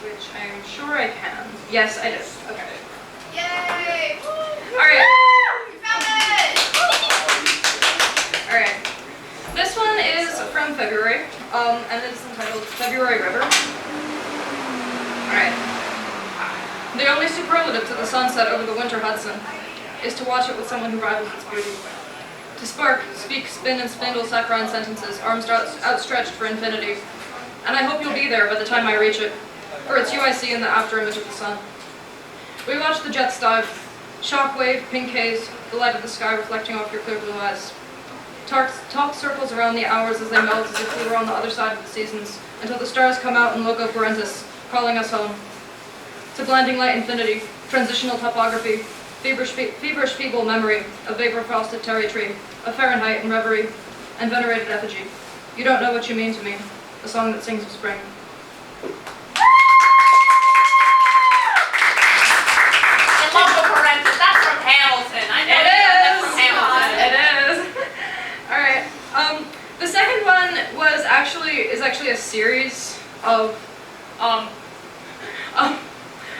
Which I'm sure I can. Yes, I do. Okay. Yay! Alright. We found it! Alright. This one is from February, and it's entitled February River. Alright. The only superlative to the sunset over the winter Hudson is to watch it with someone who rivals its beauty. To spark, speak, spin, and spindle saccharine sentences, arms outstretched for infinity. And I hope you'll be there by the time I reach it, for it's you I see in the afterimage of the sun. We watch the jets dive, shockwave, pink haze, the light of the sky reflecting off your clear blue eyes. Talk circles around the hours as they melt as if we were on the other side of the seasons, until the stars come out in loco parentis, calling us home. To blinding light infinity, transitional topography, feverish feeble memory, a vapor-frosted terry tree, a Fahrenheit in reverie, and venerated effigy. You don't know what you mean to me, a song that sings of spring. And local parenthesis, that's from Hamilton. I know that's from Hamilton. It is. All right. The second one is actually a series of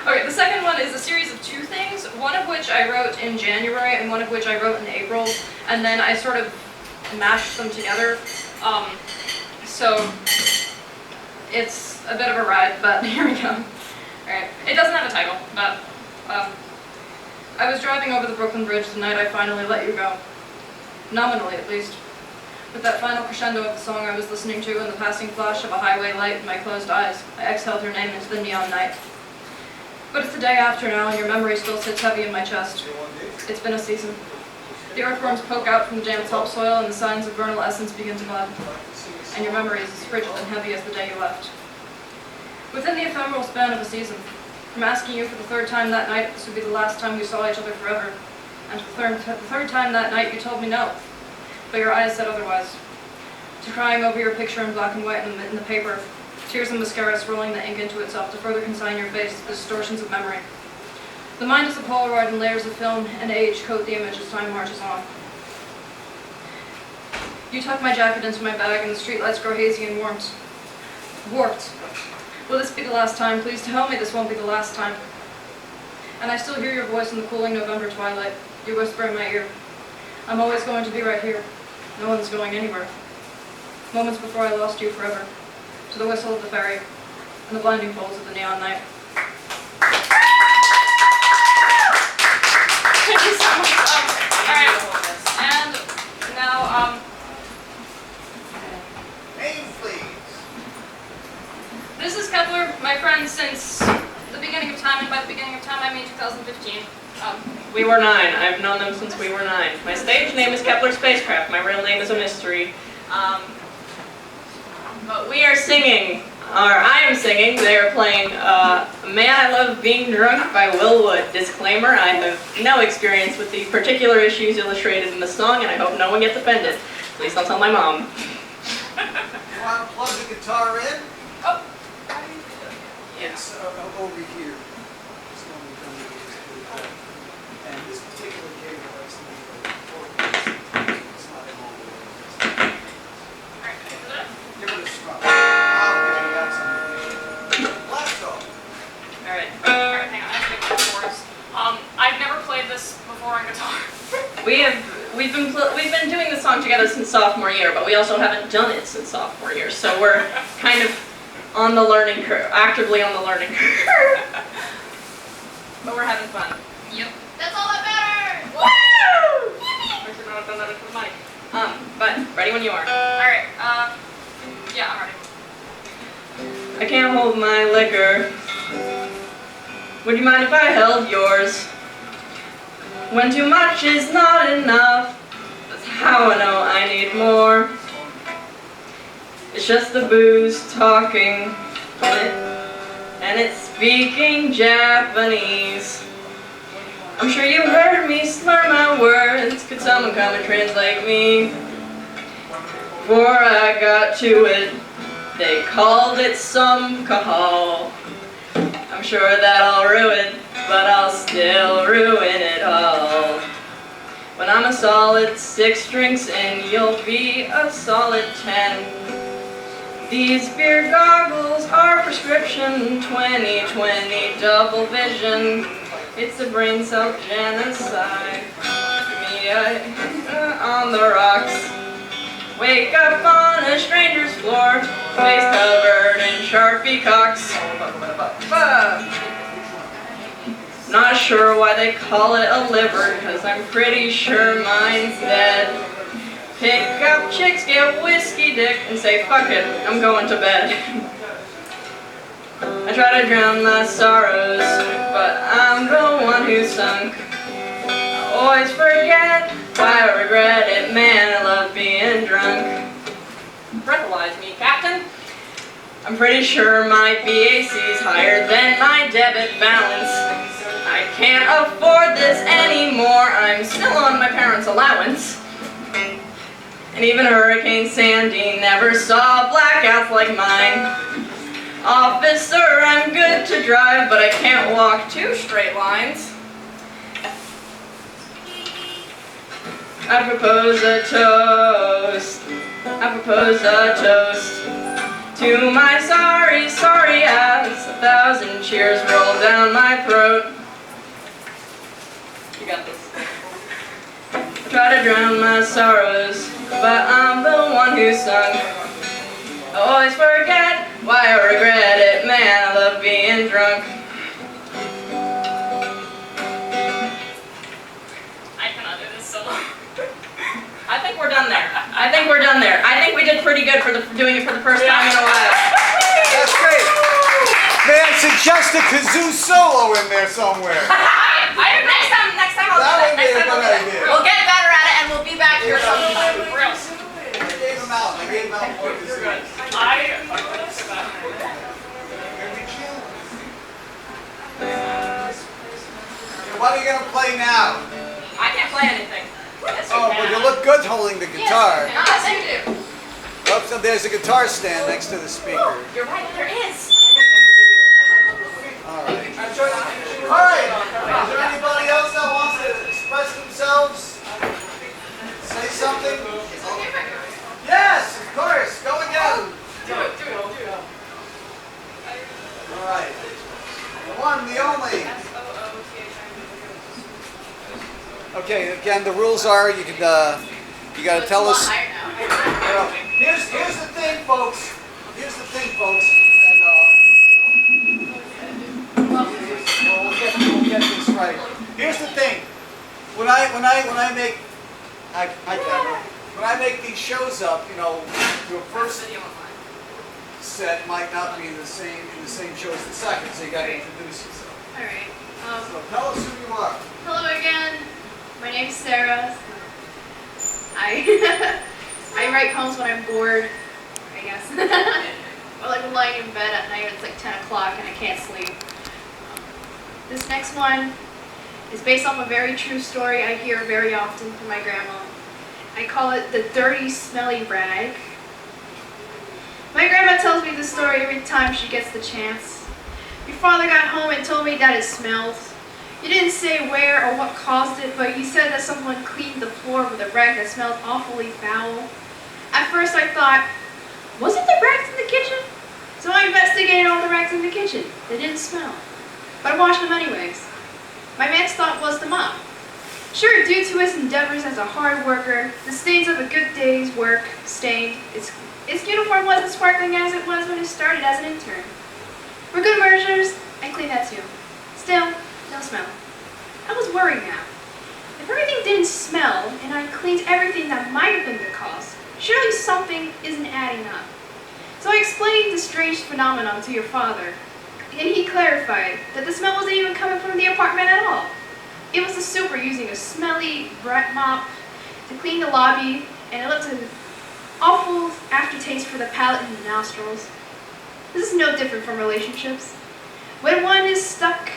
Okay, the second one is a series of two things, one of which I wrote in January and one of which I wrote in April, and then I sort of mashed them together. So it's a bit of a ride, but here we go. Alright, it doesn't have a title, but I was driving over the Brooklyn Bridge the night I finally let you go. Nominally, at least. With that final crescendo of the song I was listening to and the passing flash of a highway light in my closed eyes, I exhaled your name into the neon night. But it's the day after now, and your memory still sits heavy in my chest. It's been a season. The earthworms poke out from the damp topsoil, and the signs of vernal essence begin to bud. And your memory is as frigid and heavy as the day you left. Within the ephemeral span of a season, from asking you for the third time that night if this would be the last time we saw each other forever, and the third time that night you told me no, but your eyes said otherwise, to crying over your picture in black and white in the paper, tears and mascara swirling the ink into itself to further consign your face to the distortions of memory. The mind is a Polaroid, and layers of film and age coat the image as time marches on. You tuck my jacket into my bag, and the streetlights grow hazy and warped. Will this be the last time? Please tell me this won't be the last time. And I still hear your voice in the cooling November twilight. You whisper in my ear, I'm always going to be right here. No one's going anywhere. Moments before I lost you forever. To the whistle of the ferry, and the blinding folds of the neon night. Thank you so much. Alright, and now, Name, please. this is Kepler, my friend since the beginning of time, and by the beginning of time I mean 2015. We were 9. I've known them since we were 9. My stage name is Kepler Spacecraft. My real name is a mystery. But we are singing, or I am singing, they are playing Man I Love Being Drunk by Will Wood. Disclaimer, I have no experience with the particular issues illustrated in the song, and I hope no one gets offended. Please don't tell my mom. You want to plug the guitar in? Oh. It's over here. It's one we come to this. And this particular cable is the 4 piece. It's not in all the way. Give it a strum. Okay, that's something. Last off. Alright, hang on, I have to make my chords. I've never played this before on guitar. We've been doing this song together since sophomore year, but we also haven't done it since sophomore year, so we're kind of on the learning curve, actively on the learning curve. But we're having fun. Yep. That's all that matters! Woo! I should not have done that into the mic. Ready when you are. Alright, yeah, I'm ready. I can't hold my liquor. Would you mind if I held yours? When too much is not enough, that's how I know I need more. It's just the booze talking, and it's speaking Japanese. I'm sure you heard me slur my words. Could someone come and translate me? Before I got to it, they called it some kahal. I'm sure that I'll ruin, but I'll still ruin it all. When I'm a solid 6 drinks in, you'll be a solid 10. These beer goggles are prescription 20/20 double vision. It's a brain cell genocide. Me on the rocks. Wake up on a stranger's floor, face covered in Sharpie cocks. Not sure why they call it a liver, cause I'm pretty sure mine's dead. Pick up chicks, get whiskey dick, and say fuck it, I'm going to bed. I try to drown my sorrows, but I'm the one who sunk. I always forget why I regret it, man, I love being drunk. Breathalyze me, Captain. I'm pretty sure my BAC's higher than my debit balance. I can't afford this anymore, I'm still on my parents' allowance. And even Hurricane Sandy never saw blackouts like mine. Officer, I'm good to drive, but I can't walk 2 straight lines. I propose a toast. I propose a toast to my sorry ass. 1,000 cheers roll down my throat. You got this. I try to drown my sorrows, but I'm the one who sunk. I always forget why I regret it, man, I love being drunk. I cannot do this solo. I think we're done there. I think we're done there. I think we did pretty good for doing it for the first time in a while. That's great. May I suggest a kazoo solo in there somewhere? Next time I'll That do would be a it. good idea. We'll get better at it and we'll be back here sometime. I gave him out. I gave him out more kazoos. What are you going to play now? I can't play anything. Oh, but you look good holding the guitar. Yes, you do. Oh, so there's a guitar stand next to the speaker. You're right, there is. All right. All right. Is there anybody else that wants to express themselves? Say something? Yes, of course. Go again. Do it. All right. The one, the only. Okay. Again, the rules are you can you got to tell us. Here's the thing, folks. Here's the thing, folks. And we'll get this right. Here's the thing. When I make when I make these shows up, you know, your first set might not be in the same show as the second, so you got to introduce yourself. All right. So tell us who you are. Hello again. My name's Sarah. I I write poems when I'm bored, I guess. Or like lying in bed at night when it's like 10 o'clock and I can't sleep. This next one is based off a very true story I hear very often from my grandma. I call it the dirty, smelly rag. My grandma tells me this story every time she gets the chance. Your father got home and told me that it smelled. You didn't say where or what caused it, but you said that someone cleaned the floor with a rag that smelled awfully foul. At first I thought, wasn't there rags in the kitchen? So I investigated all the rags in the kitchen. They didn't smell. But I washed them anyways. My next thought was the mop. Sure, due to his endeavors as a hard worker, the stains of a good day's work stained. Its uniform wasn't sparkling as it was when it started as an intern. For good measures, I cleaned that too. Still, no smell. I was worried now. If everything didn't smell, and I cleaned everything that might have been the cause, Surely something isn't adding up. So I explained the strange phenomenon to your father, and he clarified that the smell wasn't even coming from the apartment at all. It was the super using a smelly rat mop to clean the lobby, and it left an awful aftertaste for the palate and the nostrils. This is no different from relationships. When one is stuck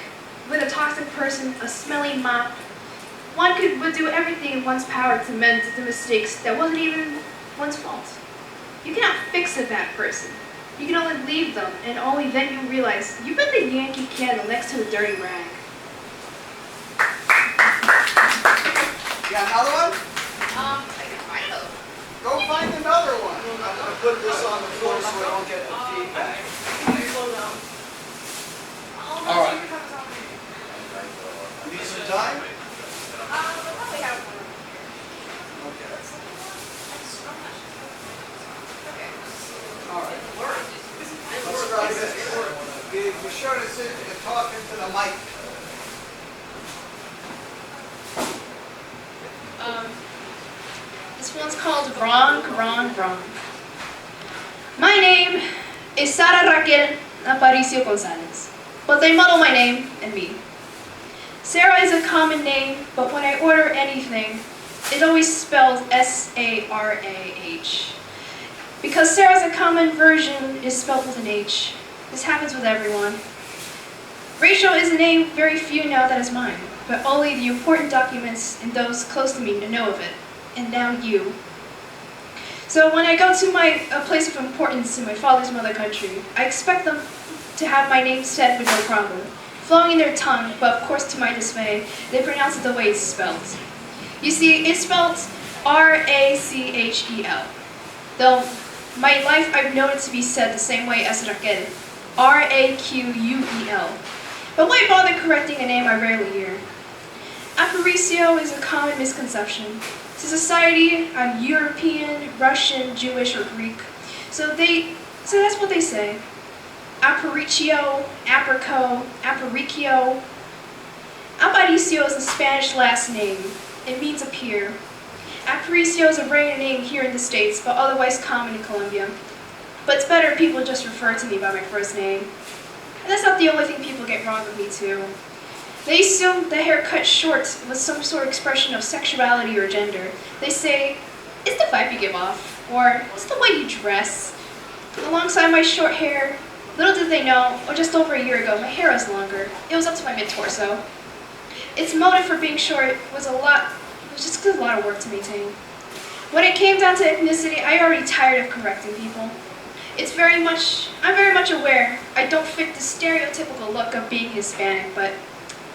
with a toxic person, a smelly mop, one would do everything in one's power to mend the mistakes that wasn't even one's fault. You cannot fix a bad person. You can only leave them, and only then you realize you've been the Yankee candle next to the dirty rag. You got another one? I can find it. Go find another one. I'm going to put this on the floor so I don't get the feedback. All right. Need some time? Probably have one. Okay. All right. Let's try this. Be sure to sit and talk into the mic. This one's called Wrong, Wrong, Wrong. My name is Sara Raquel Aparicio Gonzalez, but they muddle my name and me. Sarah is a common name, but when I order anything, it always spells S-A-R-A-H. Because Sarah's a common version is spelled with an H. This happens with everyone. Rachel is a name very few know that is mine, but only the important documents and those close to me to know of it. And now you. So when I go to a place of importance in my father's mother country, I expect them to have my name said with no problem, flowing in their tongue, but of course to my dismay, they pronounce it the way it's spelled. You see, it's spelled R-A-C-H-E-L. Though my life I've known it to be said the same way as Raquel, R-A-Q-U-E-L. But why bother correcting a name I rarely hear? Aparicio is a common misconception. To society, I'm European, Russian, Jewish, or Greek. So that's what they say. Aparicio, Aprico, Aparicio. Aparicio is a Spanish last name. It means appear. Aparicio is a rare name here in the States, but otherwise common in Colombia. But it's better if people just refer to me by my first name. And that's not the only thing people get wrong with me too. They assume the hair cut short was some sort of expression of sexuality or gender. They say, it's the vibe you give off, or it's the way you dress. Alongside my short hair, little did they know, just over a year ago, my hair was longer. It was up to my mid-torso. Its motive for being short was just a lot of work to maintain. When it came down to ethnicity, I already tired of correcting people. I'm very much aware I don't fit the stereotypical look of being Hispanic, but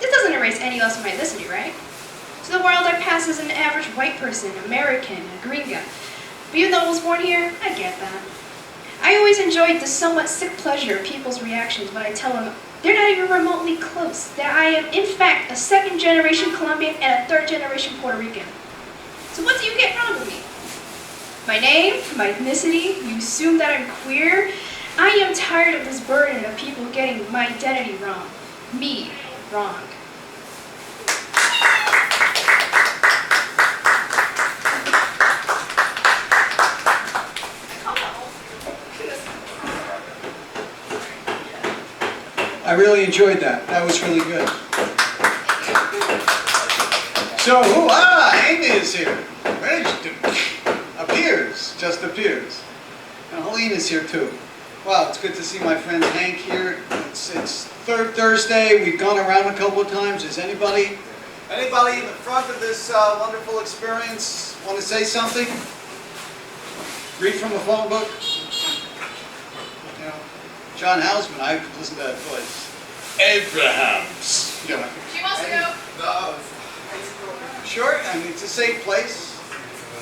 this doesn't erase any less of my ethnicity, right? To the world, I pass as an average white person, American, a gringa. But even though I was born here, I get that. I always enjoyed the somewhat sick pleasure of people's reactions when I tell them they're not even remotely close, that I am in fact a second-generation Colombian and a third-generation Puerto Rican. So what do you get wrong with me? My name, my ethnicity, you assume that I'm queer? I am tired of this burden of people getting my identity wrong. Me, wrong. I really enjoyed that. That was really good. So, Amy is here. Where did you do? Appears, just appears. And Helene is here too. Wow, it's good to see my friend Hank here. It's third Thursday. We've gone around a couple of times. Is anybody in the front of this wonderful experience want to say something? Read from a phone book? You know, John Houseman, I listened to that voice. Abrahams. Yeah. She wants to go. No. Sure, I mean, it's a safe place.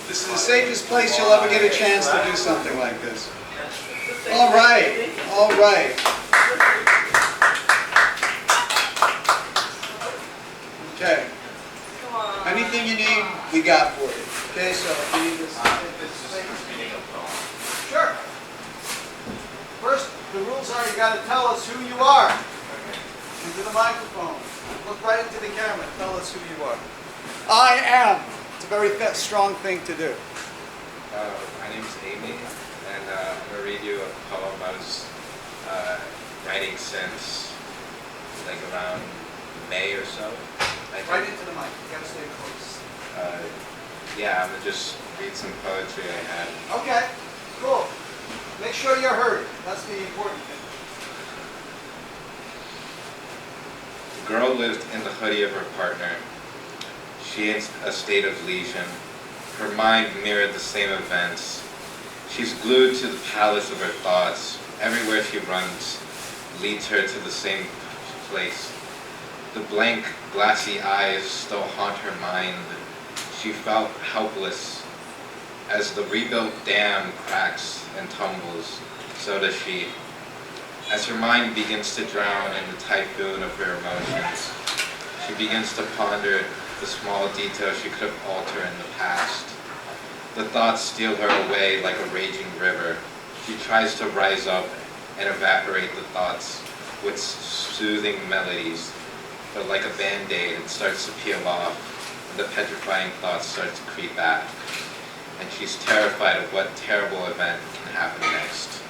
This is the safest place you'll ever get a chance to do something like this. All right, all right. Okay. Anything you need, we got for you. Okay, so if you need this. Sure. First, the rules are you got to tell us who you are. Into the microphone. Look right into the camera. Tell us who you are. I am. It's a very strong thing to do. My name's Amy, and I'm going to read you a poem I was writing since like around May or so. Right into the mic. You gotta stay close. Yeah, I'm going to just read some poetry I had. Okay, cool. Make sure you're heard. That's the important thing. The girl lived in the hoodie of her partner. She in a state of lesion. Her mind mirrored the same events. She's glued to the palace of her thoughts. Everywhere she runs leads her to the same place. The blank, glassy eyes still haunt her mind. She felt helpless. As the rebuilt dam cracks and tumbles, so does she. As her mind begins to drown in the typhoon of her emotions, she begins to ponder the small details she could have altered in the past. The thoughts steal her away like a raging river. She tries to rise up and evaporate the thoughts with soothing melodies, but like a band-aid, it starts to peel off, and the petrifying thoughts start to creep back. And she's terrified of what terrible event can happen next.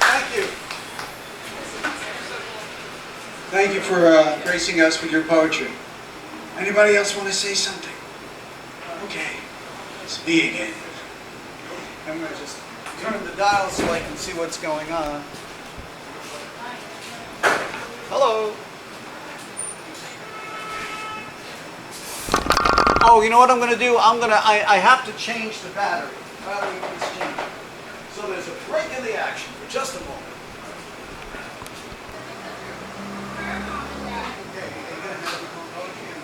Thank you. Thank you for gracing us with your poetry. Anybody else want to say something? Okay, it's me again. I'm going to just turn the dial so I can see what's going on. Hello. Oh, you know what I'm going to do? I have to change the battery. Battery is changing. So there's a break in the action for just a moment. Okay, you're going to have the poetry and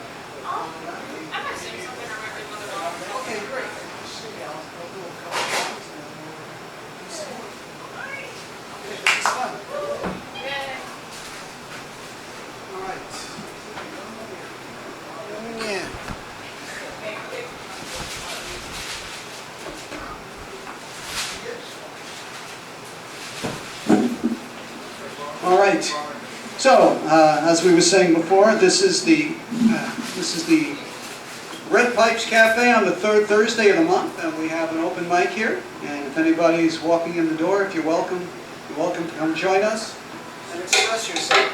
I'm gonna sing something or every mother love. okay, great. I'll do a couple of songs and then we'll do some more. Okay, this is fun. All right. Yeah. All right. So, as we were saying before, this is the Red Piipes Cafe on the third Thursday of the month, and we have an open mic here. And if anybody's walking in the door, if you're welcome to come join us and express yourself.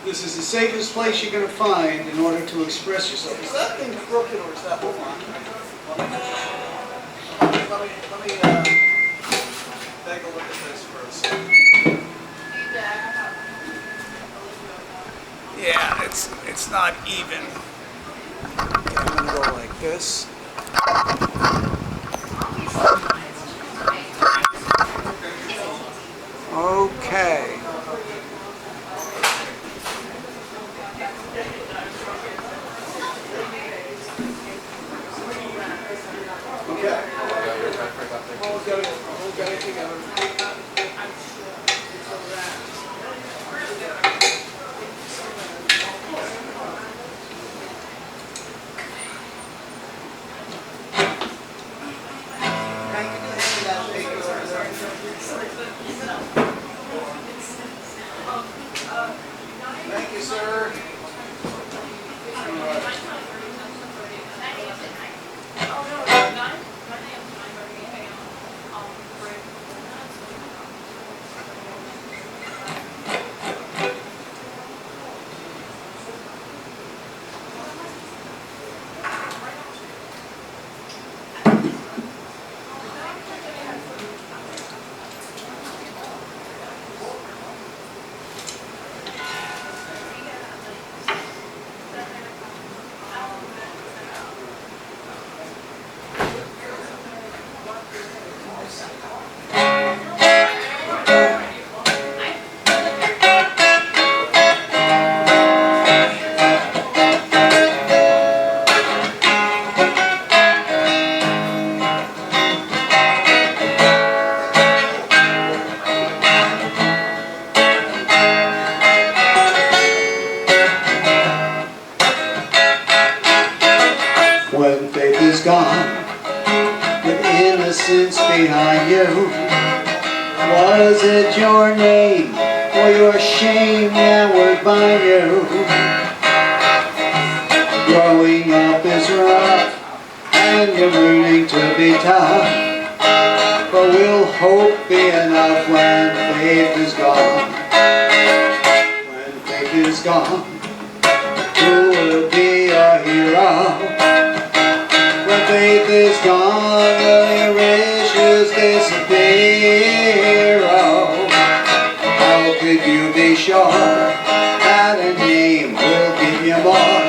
This is the safest place you're going to find in order to express yourself. Is that thing crooked or is that hold on? Let me take a look at this first. Yeah, it's not even. Okay, I'm gonna go like this. Okay. Okay. We'll get it together. Thank you, sir. When faith is gone, with innocence behind you, Was it your name or your shame that worked by you? Growing up is rough and you're learning to be tough, but will hope be enough when faith is gone? When faith is gone, who will be your hero? When faith is gone, will your issues disappear? Oh, how could you be sure that a name will give you more?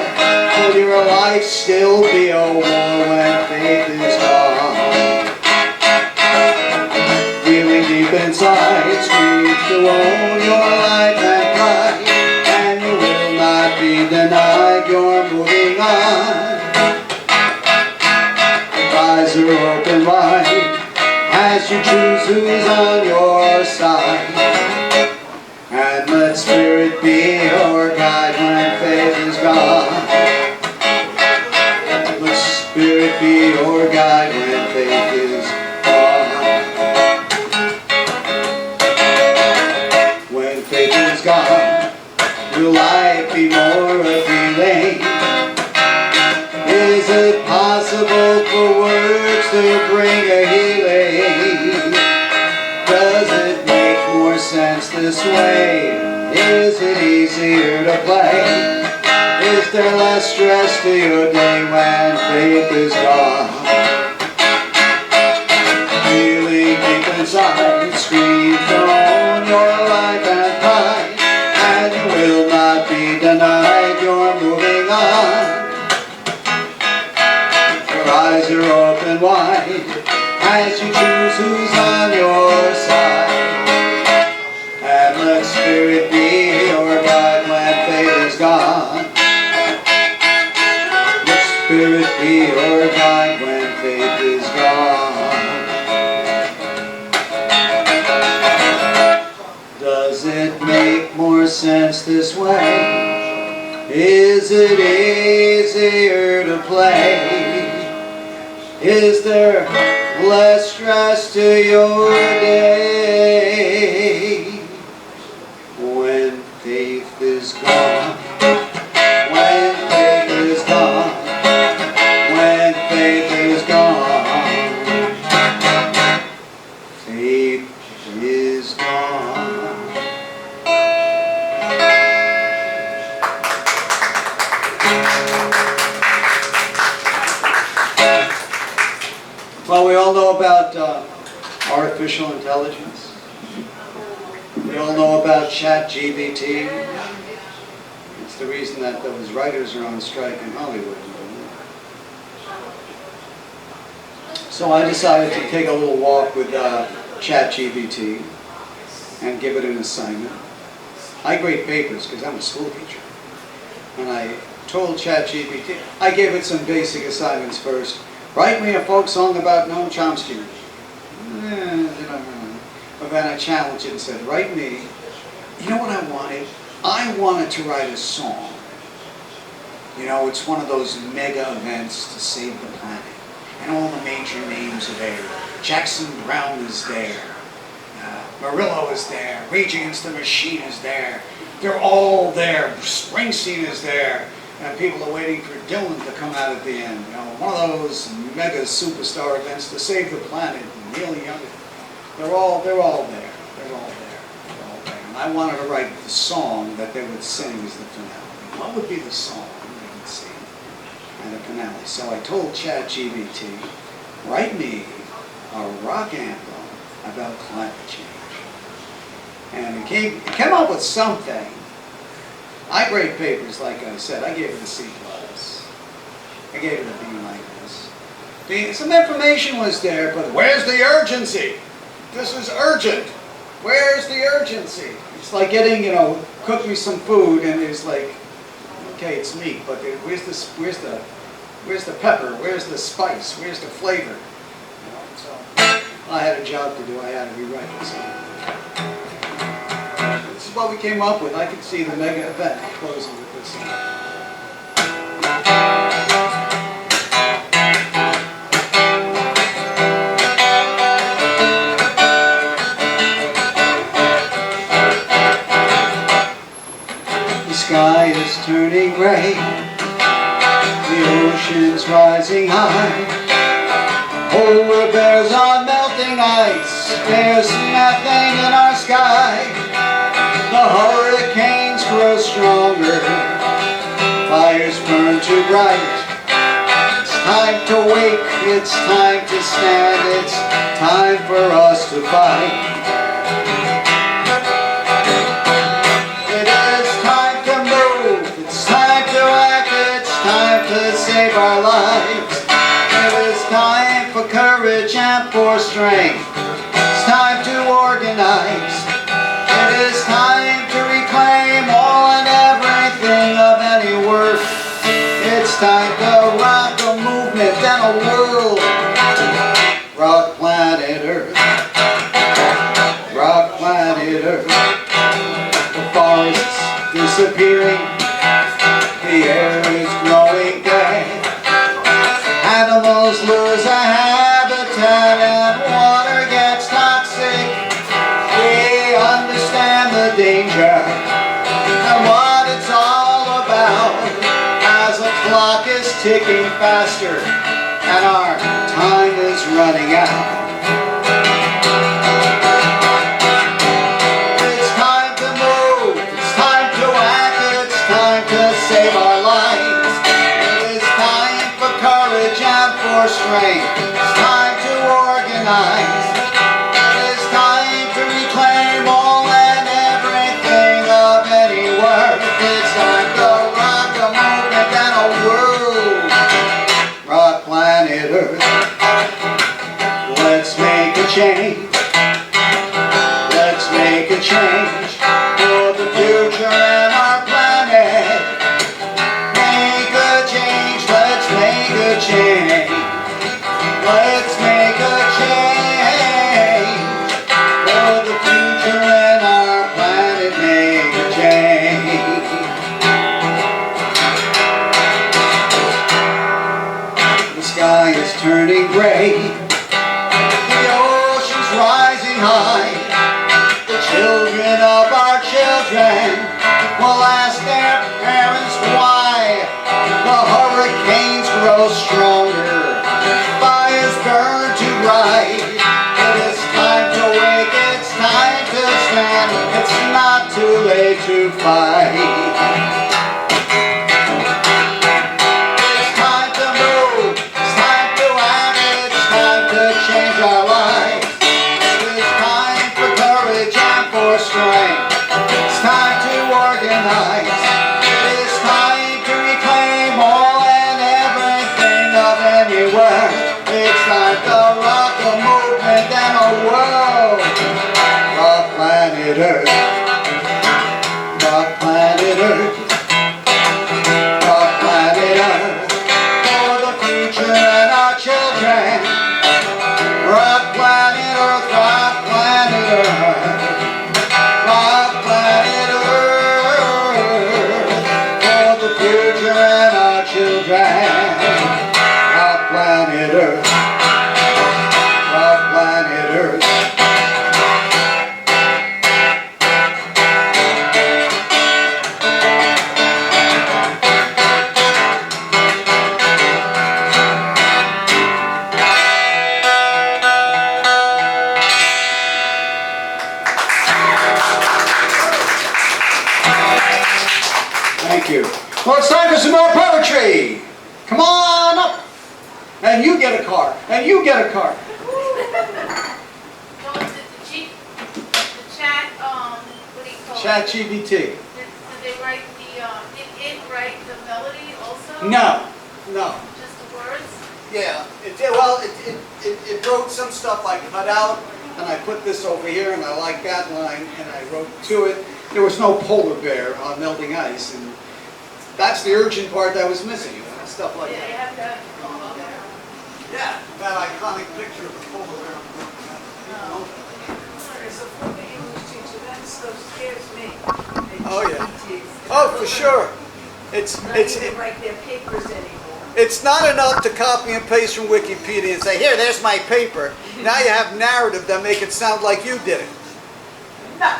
Will your life still be a war when faith is gone? Feeling deep inside, screams to own your life and pride, and you will not be denied, you're moving on. Eyes are open wide as you choose who's on your side, and let spirit be your guide when faith is gone. Let spirit be your guide when faith is gone. When faith is gone, will life be more appealing? Is it possible for words to bring a healing? Does it make more sense this way? Is it easier to play? Is there less stress to your day when faith is gone? Feeling deep inside, scream from your life and pride, and you will not be denied, you're moving on. Eyes are open wide as you choose who's on your side, and let spirit be your guide when faith is gone. Let spirit be your guide when faith is gone. Does it make more sense this way? Is it easier to play? Is there less stress to your day when faith is gone? When faith is gone, when faith is gone, faith is gone. Well, we all know about artificial intelligence. We all know about ChatGPT. It's the reason that those writers are on strike in Hollywood. So I decided to take a little walk with ChatGPT and give it an assignment. I grade papers because I'm a school teacher. And I told ChatGPT, I gave it some basic assignments first. Write me a folk song about Noam Chomsky. But then I challenged it and said, write me, you know what I wanted? I wanted to write a song. You know, it's one of those mega events to save the planet. And all the major names are there. Jackson Browne is there. Murillo is there. Rage Against the Machine is there. They're all there. Springsteen is there. And people are waiting for Dylan to come out at the end. You know, one of those mega superstar events to save the planet. Really young. They're all there. They're all there. They're all there. And I wanted to write the song that they would sing as the finale. What would be the song they would sing at the finale? So I told ChatGPT, write me a rock anthem about climate change. And it came up with something. I grade papers, like I said. I gave it a C+. I gave it a B-. Some information was there, but where's the urgency? This is urgent. Where's the urgency? It's like getting, cook me some food, and it's like, okay, it's meat, but where's the pepper? Where's the spice? Where's the flavor? So I had a job to do. I had to rewrite it. So this is what we came up with. I could see the mega event closing with this song. gray. The ocean's rising high. Polar bears are melting ice. There's methane in our sky. The hurricanes grow stronger. Fires burn too bright. It's time to wake. It's time to stand. It's time for us to fight. It is time to move. It's time to act. It's time to save our lives. It is time for courage and for strength. It's time to organize. It is time to reclaim all and everything of any worth. It's time to rock a movement and a world. Rock planet Earth. Rock planet Earth. The forests disappearing. The air is growing dead. Animals lose their habitat and water gets toxic. We understand the danger and what it's all about as the clock is ticking faster and our time is running out. It's time to move, it's time to act, it's time to save our lives. It is time for courage and for strength. It's time to organize. It is time to reclaim all and everything of any worth. It's time to rock a movement and a world. Rock planet Earth. Let's make a change. Let's make a change for the future and our planet. Make a change, let's make a change. Let's make a change for the future and our planet. Make a change. The sky is turning gray. The ocean's rising high. The children of our children will ask their parents why. The hurricanes grow stronger. Fires burn too bright. It is time to wake. It's time to stand. It's not too late to fight. It's time to move. It's time to act. It's time to change our lives. It is time for courage and for strength. It's time to organize. It is time to reclaim all and everything of anywhere. It's time to rock a movement and a world. Rock planet Earth. Rock planet Earth. Rock planet Earth. For the future and our children. Rock planet Earth. Rock planet Earth. Rock planet Earth. For the future and our children. Rock planet Earth. Rock planet Earth. Thank you. Well, it's time for some more poetry. Come on up. And you get a car. And you get a car. The chat, what do you call it? Chat GBT. Did they write did it write the melody also? No. No. Just the words? Yeah. It wrote some stuff I cut out, and I put this over here, and I like that line, and I wrote to it. There was no polar bear on melting ice, and that's the urgent part that was missing. Stuff like Yeah, that. you have to have it all there. Yeah, that iconic picture of the polar bear. As a former English teacher, that stuff scares me. Oh, yeah. Oh, for sure. Not even write their papers anymore. It's not enough to copy and paste from Wikipedia and say, here, there's my paper. Now you have narrative that make it sound like you did it. No.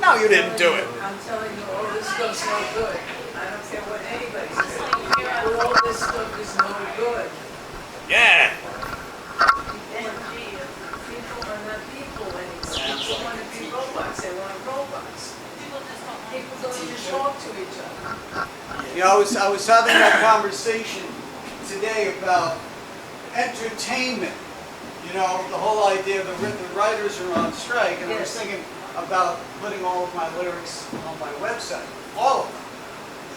No, you didn't do it. I'm telling you, all this stuff's no good. I don't care what anybody says. All this stuff is no good. Yeah. And people are not people anymore. People want to be robots. They want robots. People don't even talk to each other. You know, I was having that conversation today about entertainment. You know, the whole idea the writers are on strike, and I was thinking about putting all of my lyrics on my website, all of them.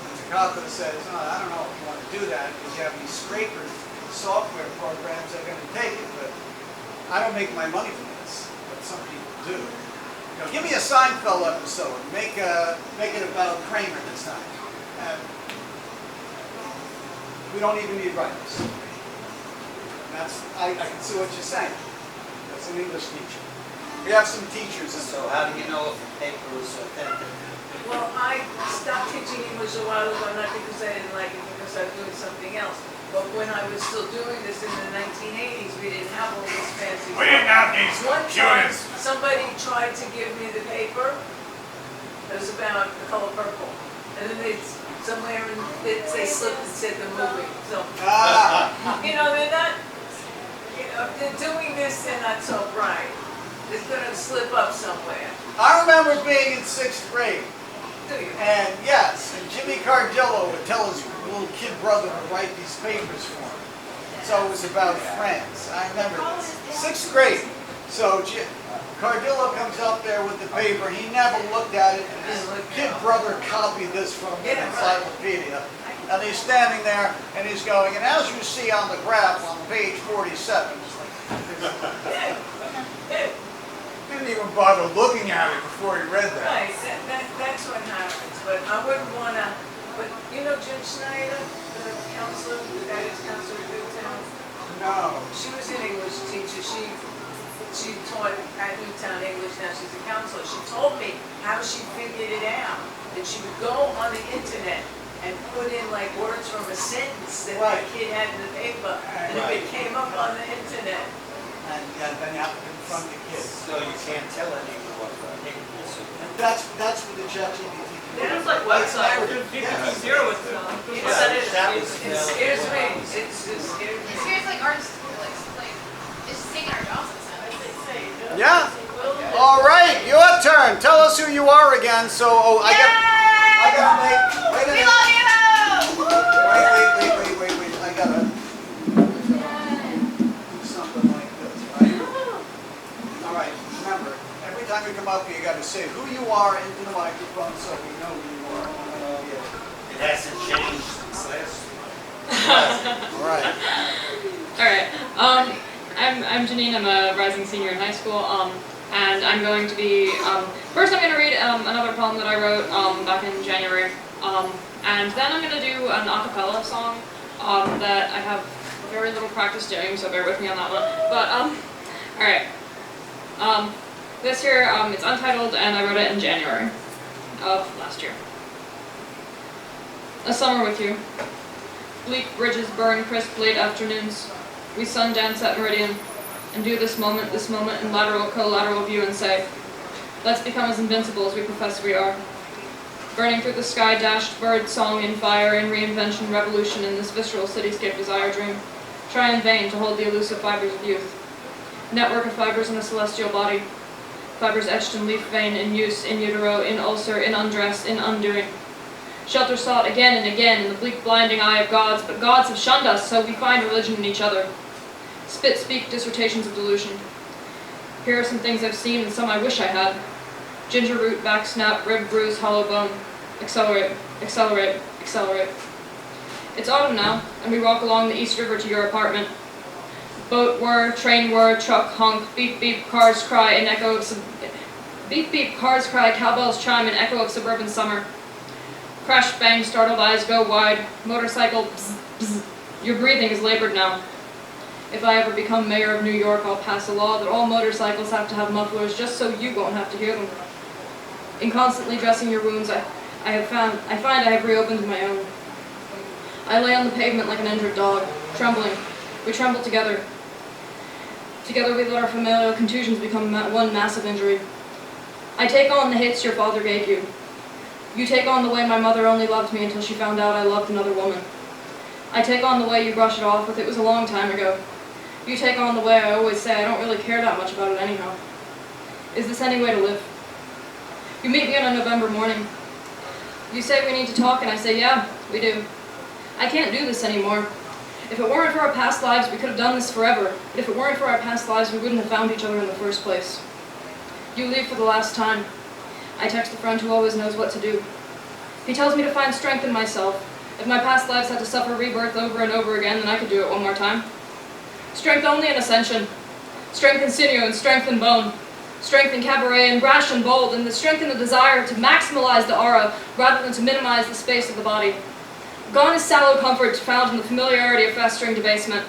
And Takako says, oh, I don't know if you want to do that because you have these scrapers, software programs that are going to take it, but I don't make my money from this, but some people do. You know, give me a Seinfeld episode, make it about Kramer this time. And we don't even need writers. That's, I can see what you're saying. That's an English teacher. We have some teachers. So how do you know if the paper is authentic? Well, I stopped teaching English a while ago, not because I didn't like it, because I was doing something else. But when I was still doing this in the 1980s, we didn't have all this fancy stuff. We didn't have these One time, computers. somebody tried to give me the paper. It was about the color purple. And then they, somewhere in it, they slipped and said the movie. So, you know, they're not, you know, if they're doing this, they're not so bright. It's gonna slip up somewhere. I remember being in 6th grade, Do you? and yes, and Jimmy Cardillo would tell his little kid brother to write these papers for him. So it was about France. I remember this. 6th grade. So Cardillo comes up there with the paper. He never looked at it. And his kid brother copied this from the encyclopedia. And he's standing there, and he's going, and as you see on the graph on page 47, didn't even bother looking at it before he read that. Right, that's what happens, but I wouldn't wanna, but you know Jim Schneider, the counselor, the guidance counselor at Newtown? No. She was an English teacher, she taught at Newtown English, now she's a counselor. She told me how she figured it out, that she would go on the internet and put in like words from a sentence that the kid had in the paper, and if it came up on the internet. And then you have to confront the kids. So you can't tell anyone what the paper is. And that's what the ChatGPT can do. There's like websites, people can zero it. Excuse me, it's Seriously, artists, like, it's just taking our jobs in a sense. Yeah. All right, your turn. Tell us who you are again. So, I gotta make. Wait a minute. We love you! Wait. I gotta do something like this, right? All right. Remember, every time you come up here, you gotta say who you are into the microphone so we know who you are. It hasn't changed since last. All right. All right. I'm Janine. I'm a rising senior in high school. And I'm going to be first. I'm going to read another poem that I wrote back in January. And then I'm going to do an a cappella song that I have very little practice doing, so bear with me on that one. But all right. This here, it's untitled, and I wrote it in January of last year. A summer with you. Bleak bridges burn crisp late afternoons. We sundance at meridian, and do this moment in lateral collateral view and say, let's become as invincible as we profess we are. Burning through the sky, dashed bird song in fire, in reinvention, revolution, in this visceral cityscape desire dream. Try in vain to hold the elusive fibers of youth. Network of fibers in a celestial body. Fibers etched in leaf vein, in use, in utero, in ulcer, in undress, in undoing. Shelter sought again and again in the bleak blinding eye of gods, but gods have shunned us, so we find religion in each other. Spit speak dissertations of delusion. Here are some things I've seen and some I wish I had. Ginger root, back snap, rib bruise, hollow bone. Accelerate, accelerate, accelerate. It's autumn now, and we walk along the East River to your apartment. Boat whir, train whir, truck honk, beep beep, cars cry, an echo of beep beep, cars cry, cowbells chime, an echo of suburban summer. Crash bang, startled eyes go wide, motorcycle bzz, bzz. Your breathing is labored now. If I ever become mayor of New York, I'll pass a law that all motorcycles have to have mufflers just so you won't have to hear them. In constantly dressing your wounds, I find I have reopened my own. I lay on the pavement like an injured dog, trembling. We tremble together. Together we let our familial contusions become one massive injury. I take on the hits your father gave you. You take on the way my mother only loved me until she found out I loved another woman. I take on the way you brush it off with it was a long time ago. You take on the way I always say I don't really care that much about it anyhow. Is this any way to live? You meet me on a November morning. You say we need to talk and I say, yeah, we do. I can't do this anymore. If it weren't for our past lives, we could have done this forever. But if it weren't for our past lives, we wouldn't have found each other in the first place. You leave for the last time. I text a friend who always knows what to do. He tells me to find strength in myself. If my past lives had to suffer rebirth over and over again, then I could do it one more time. Strength only in ascension. Strength in sinew and strength in bone. Strength in cabaret and brash and bold, and the strength in the desire to maximize the aura rather than to minimize the space of the body. Gone is sallow comfort found in the familiarity of festering debasement.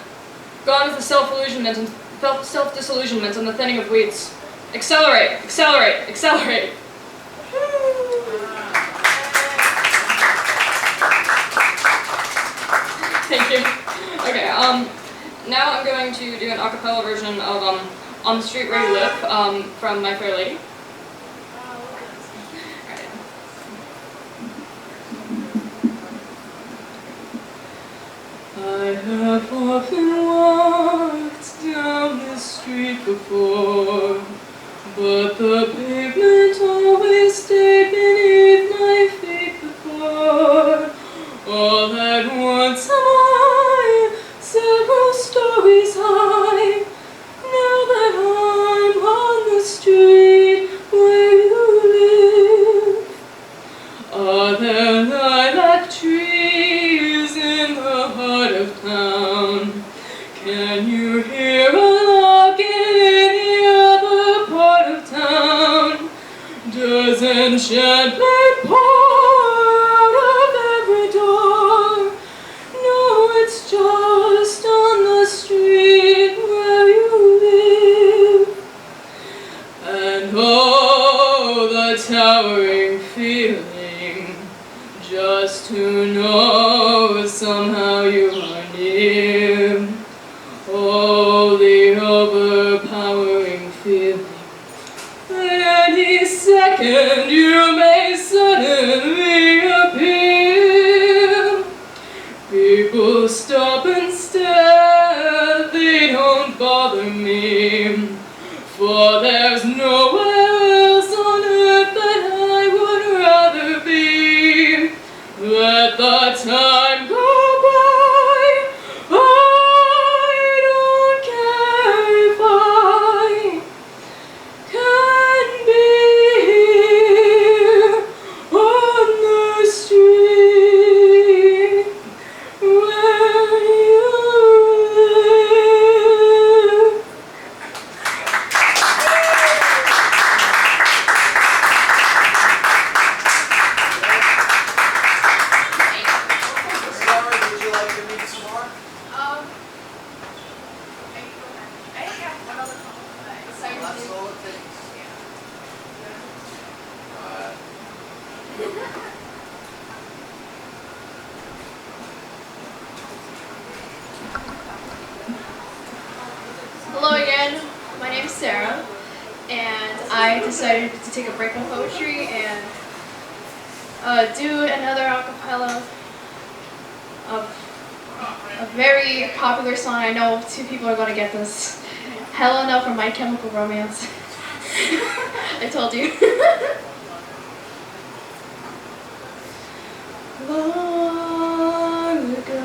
Gone is the self-illusionment and self-disillusionment and the thinning of weeds. Accelerate, accelerate, accelerate. Thank you. Okay, now I'm going to do an a cappella version of On the Street Where You Live from My Fair Lady. I have often walked down this street before, but the pavement always stayed beneath my feet before. All at once am I, several stories high, now that I'm on the street where you live. Are there lilac trees in the heart of town? Can you hear a lark in any other part of town? Does enchantment pour out of every door? No, it's just on the street where you live. And oh, the towering feeling, just to know somehow you are near. Oh, the overpowering feeling that any second you may suddenly appear. People stop and stare, they don't bother me, for there's nowhere else on earth that I would rather be. Let the time go by, I don't care if I can be here on the street where you live. Sorry, would you like to meet some more? I have one other comment. That's all it takes. Hello again, my name is Sarah, and I decided to take a break from poetry and do another a cappella of a very popular song. I know two people are going to get this. Helena from My Chemical Romance. I told you. Long ago,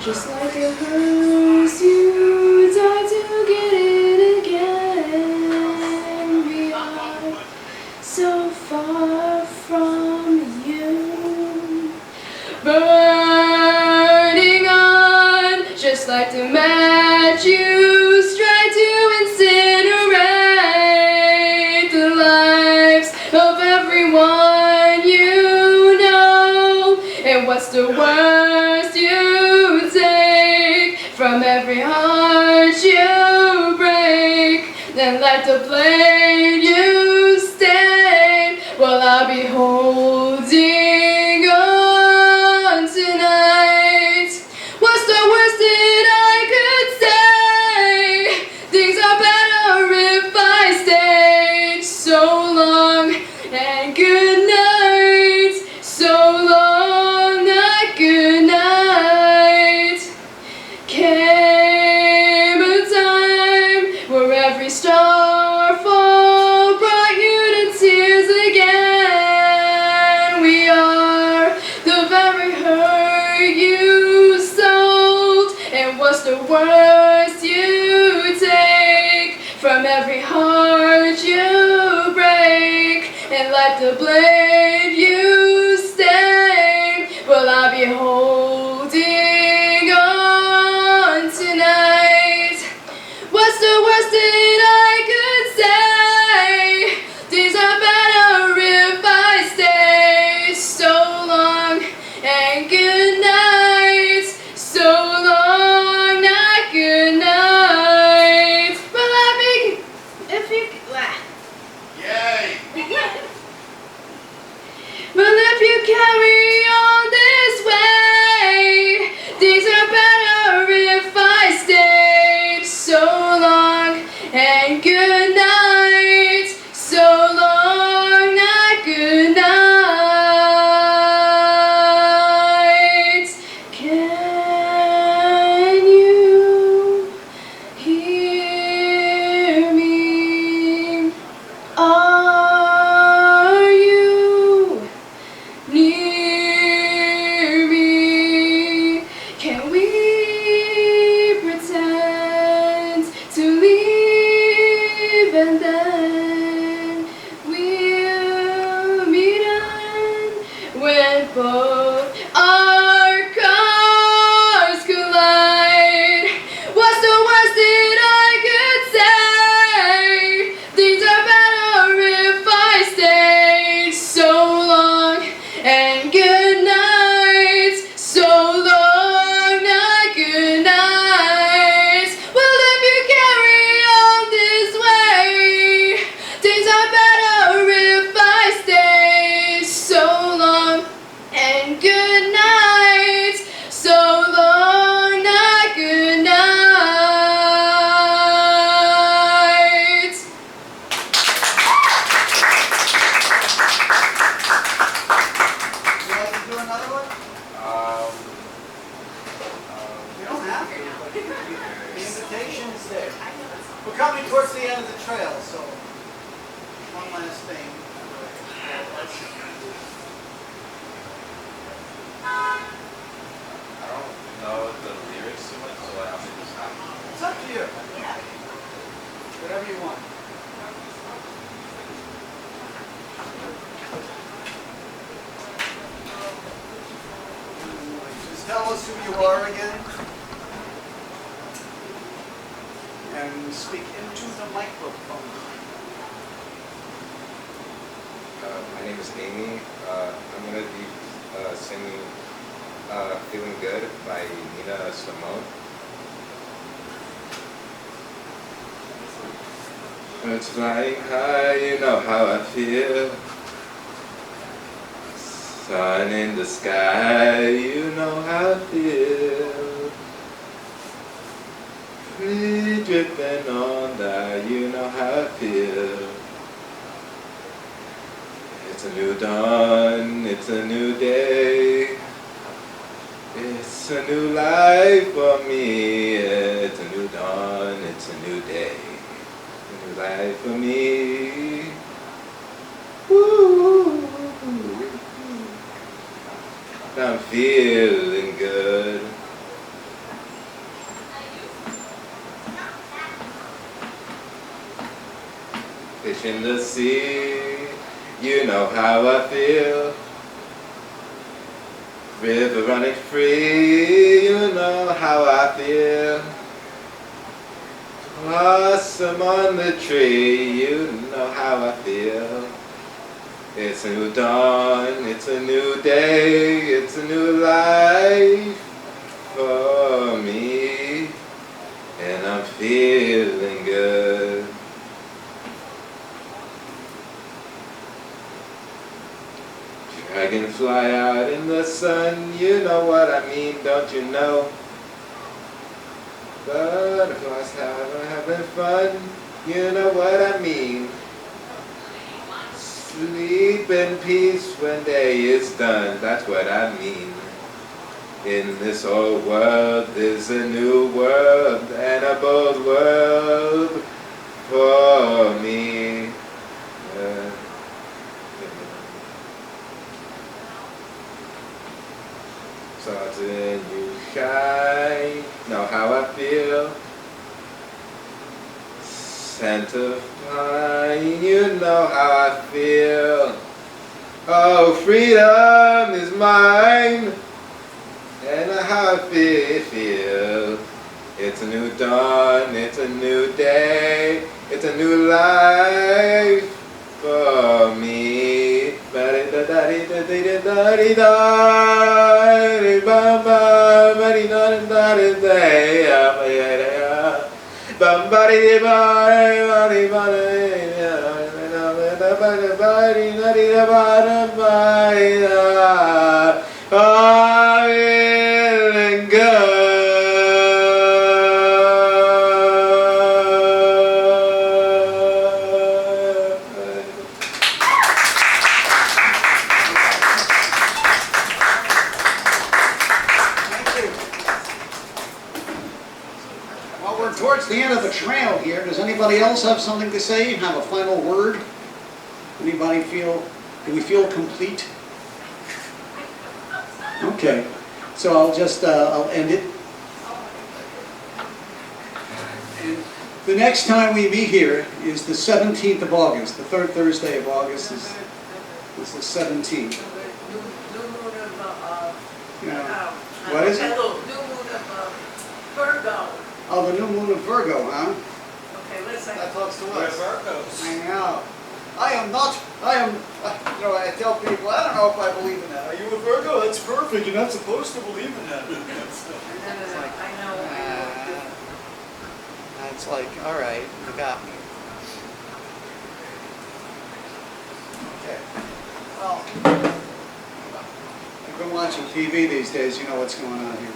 just like a hearse, you died to get it again. Beyond, so far from you, burning on, just like the match you strike to incinerate the lives of everyone you know. And what's the worst you take from every heart you break? Then let the blade you stain, well, I'll be holding on tonight. What's the worst that I could say? Things are better if I stayed. So long and good night. every star fall brought you to tears again. We are the very hurt you sold, and what's the worst you take from every heart you break, and like the blade you stain, will I be holding on tonight? What's the worst that I could say? Things are better if I stay. So long and good night. So long, not good night. Will I be, if you, Yay! well, if you carry on this way, things are better if I stayed. So long and good night. So long, not good night. Can you hear me? Are you near me? Can we pretend to leave and then we'll meet again when both our cars collide? What's the worst that I could say? Things are better if I stayed. So long and good night. So long, not good night. Well, if you carry on this way, things are better if I stay. So long and good night. So long, not good night. Would you like to do another one? You don't have to, but the invitation is there. We're coming towards the end of the trail, so one last thing. I don't know the lyrics too much, so I have to just have. It's up to you. Whatever you want. Just tell us who you are again. And speak into the microphone. My name is Amy. I'm going to be singing Feeling Good by Nina Simone. It's flying high, you know how I feel. Sun in the sky, you know how I feel. Free dripping on that, you know how I feel. It's a new dawn, it's a new day. It's a new life for me. It's a new dawn, it's a new day. A new life for me. Woo. I'm feeling good. Fish in the sea, you know how I feel. River running free, you know how I feel. Blossom on the tree, you know how I feel. It's a new dawn, it's a new day, it's a new life for me. And I'm feeling good. Dragonfly out in the sun, you know what I mean, don't you know? Butterflies having fun, you know what I mean. Sleep in peace when day is done, that's what I mean. In this old world there's a new world and a bold world for me. Something you shine, know how I feel. Scent of pine, you know how I feel. Oh, freedom is mine, and how I feel. It's a new dawn, it's a new day, it's a new life for me. Feeling good. Thank you. Well, we're towards the end of the trail here. Does anybody else have something to say? Have a final word? Anybody feel, do we feel complete? Okay, so I'll just, I'll end it. And the next time we meet here is the 17th of August. The third Thursday of August is the 17th. New moon of, Yeah. What is it? New moon of Virgo. Oh, the new moon of Virgo, huh? Okay, listen. That talks to We're us. Virgos. I know. I am, you know, I tell people, I don't know if I believe in that. Are you a Virgo? That's perfect. You're not supposed to believe in that. No, I know. It's like, all right, you got me. Okay. Well, I've been watching TV these days. You know what's going on here.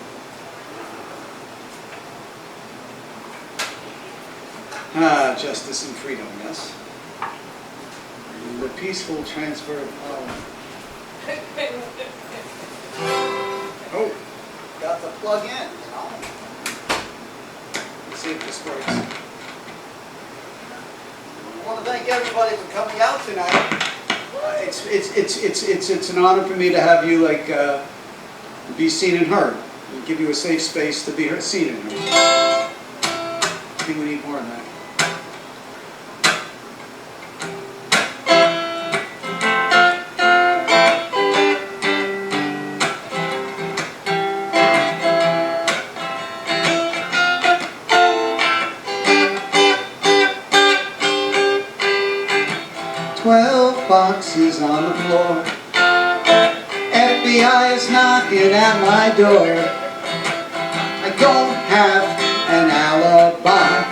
Justice and freedom, yes? And the peaceful transfer of power. Oh, got the plug in. Let's see if this works. I want to thank everybody for coming out tonight. It's an honor for me to have you be seen and heard. And give you a safe space to be seen and heard. I think we need more of that. 12 boxes on the floor. FBI is knocking at my door. I don't have an alibi.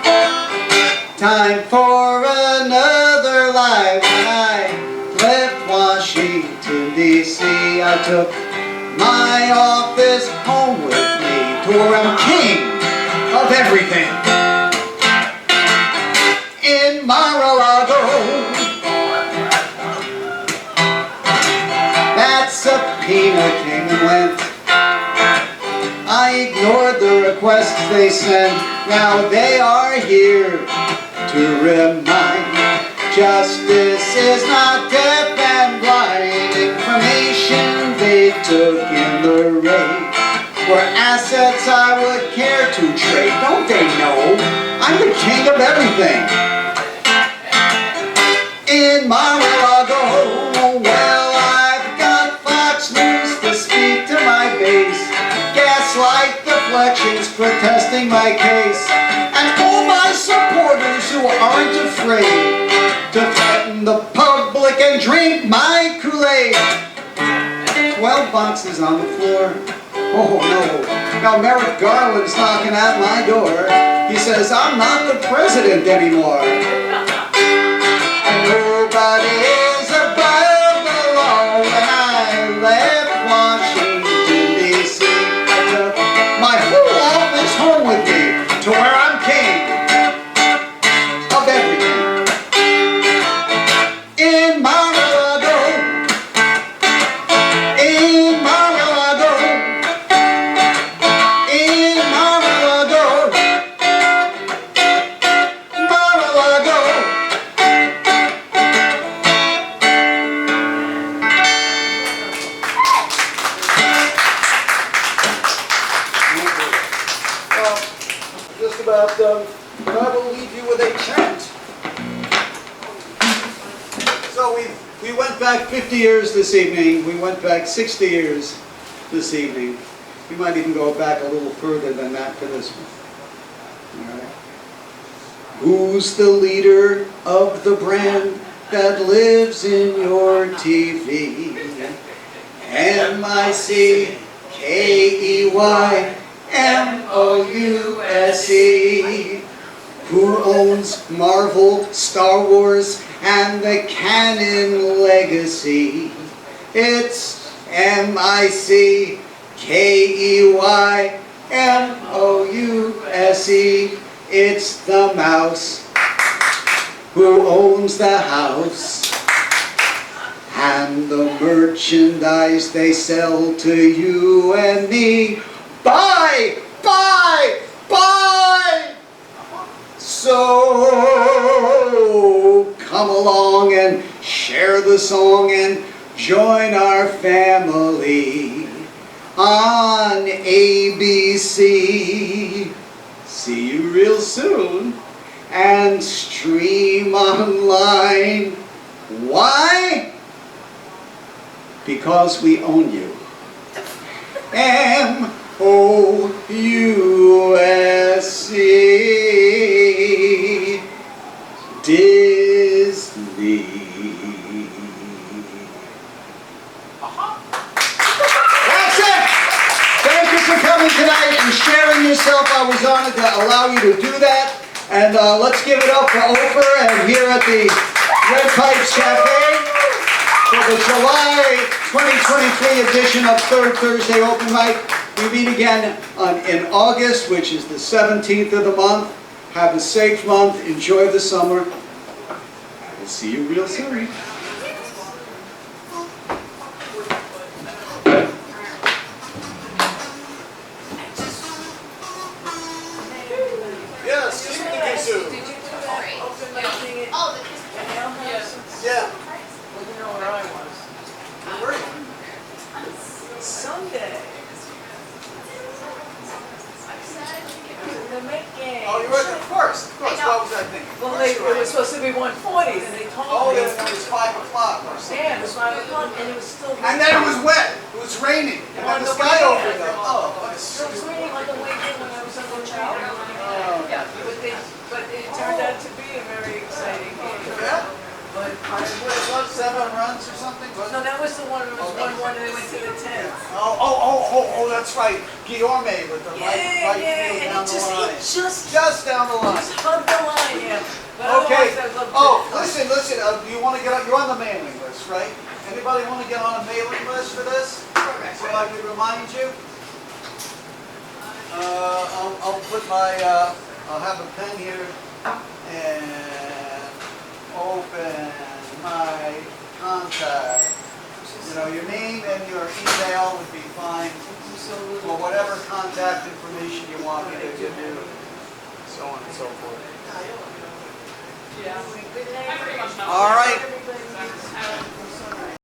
Time for another life. When I left Washington, D.C., I took my office home with me to where I'm king of everything. In Mar-a-Lago, that subpoena came and went. I ignored the requests they sent. Now they are here to remind justice is not deaf and blind. Information they took in the raid were assets I would care to trade. Don't they know I'm the king of everything? In Mar-a-Lago, well, I've got Fox News to speak to my base, gaslight deflections protesting my case, and all my supporters who aren't afraid to threaten the public and drink my Kool-Aid. 12 boxes on the floor. Oh no. Now Merrick Garland's knocking at my door. He says I'm not the president anymore. And nobody is above the law. When I left Washington, D.C., I took my whole office home with me to where I'm king of everything. In Mar-a-Lago, in Mar-a-Lago, in Mar-a-Lago, Mar-a-Lago. back 50 years this evening. We went back 60 years this evening. We might even go back a little further than that for this one. All right. Who's the leader of the brand that lives in your TV? MICKEYMOUSE. Who owns Marvel, Star Wars, and the canon legacy? It's MICKEYMOUSE. It's the mouse who owns the house and the merchandise they sell to you and me. Buy, buy, buy! So come along and share the song and join our family on ABC. See you real soon and stream online. Why? Because we own you. MOUSE. Disney. That's it! Thank you for coming tonight and sharing yourself. I was honored to allow you to do that. And let's give it up for Oprah and here at the Red Piipes Cafe for the July 2023 edition of Third Thursday Open Mic. We meet again in August, which is the 17th of the month. Have a safe month. Enjoy the summer. We'll see you real soon. Yes, Did you do that open mic thing at Hale House? Yeah. Well, you know where I was. Where were you? Sunday. The Met game. Oh, you were there first. Of course. What was that thing? Well, it was supposed to be 1:40, and they told Oh, me. it was 5 o'clock or something. Yeah, it was 5 o'clock, and it was still. And then it was wet. It was raining. And then On the the sky way over in. there. Oh, what a It was stupid. raining on the way in when I was on the trail. Oh. Yeah, but it turned out to be a very exciting game. Yeah? But What it was, 7 runs or something? Was no, it? that was the one. It was 1-1, and they went to the 10th. Oh, that's right. Guillaume with the right field and down the line. it just Down the line. hugged the line, yeah. But Okay. otherwise, I loved Oh, it. listen. You want to get on? You're on the mailing list, right? Anybody want to get on a mailing list for this? So I can remind you. I'll put my. I'll have a pen here and open my contact. You know, your name and your email would be fine. Or whatever contact information you want me to give you, so on and so forth. I pretty much know. All right. Everything.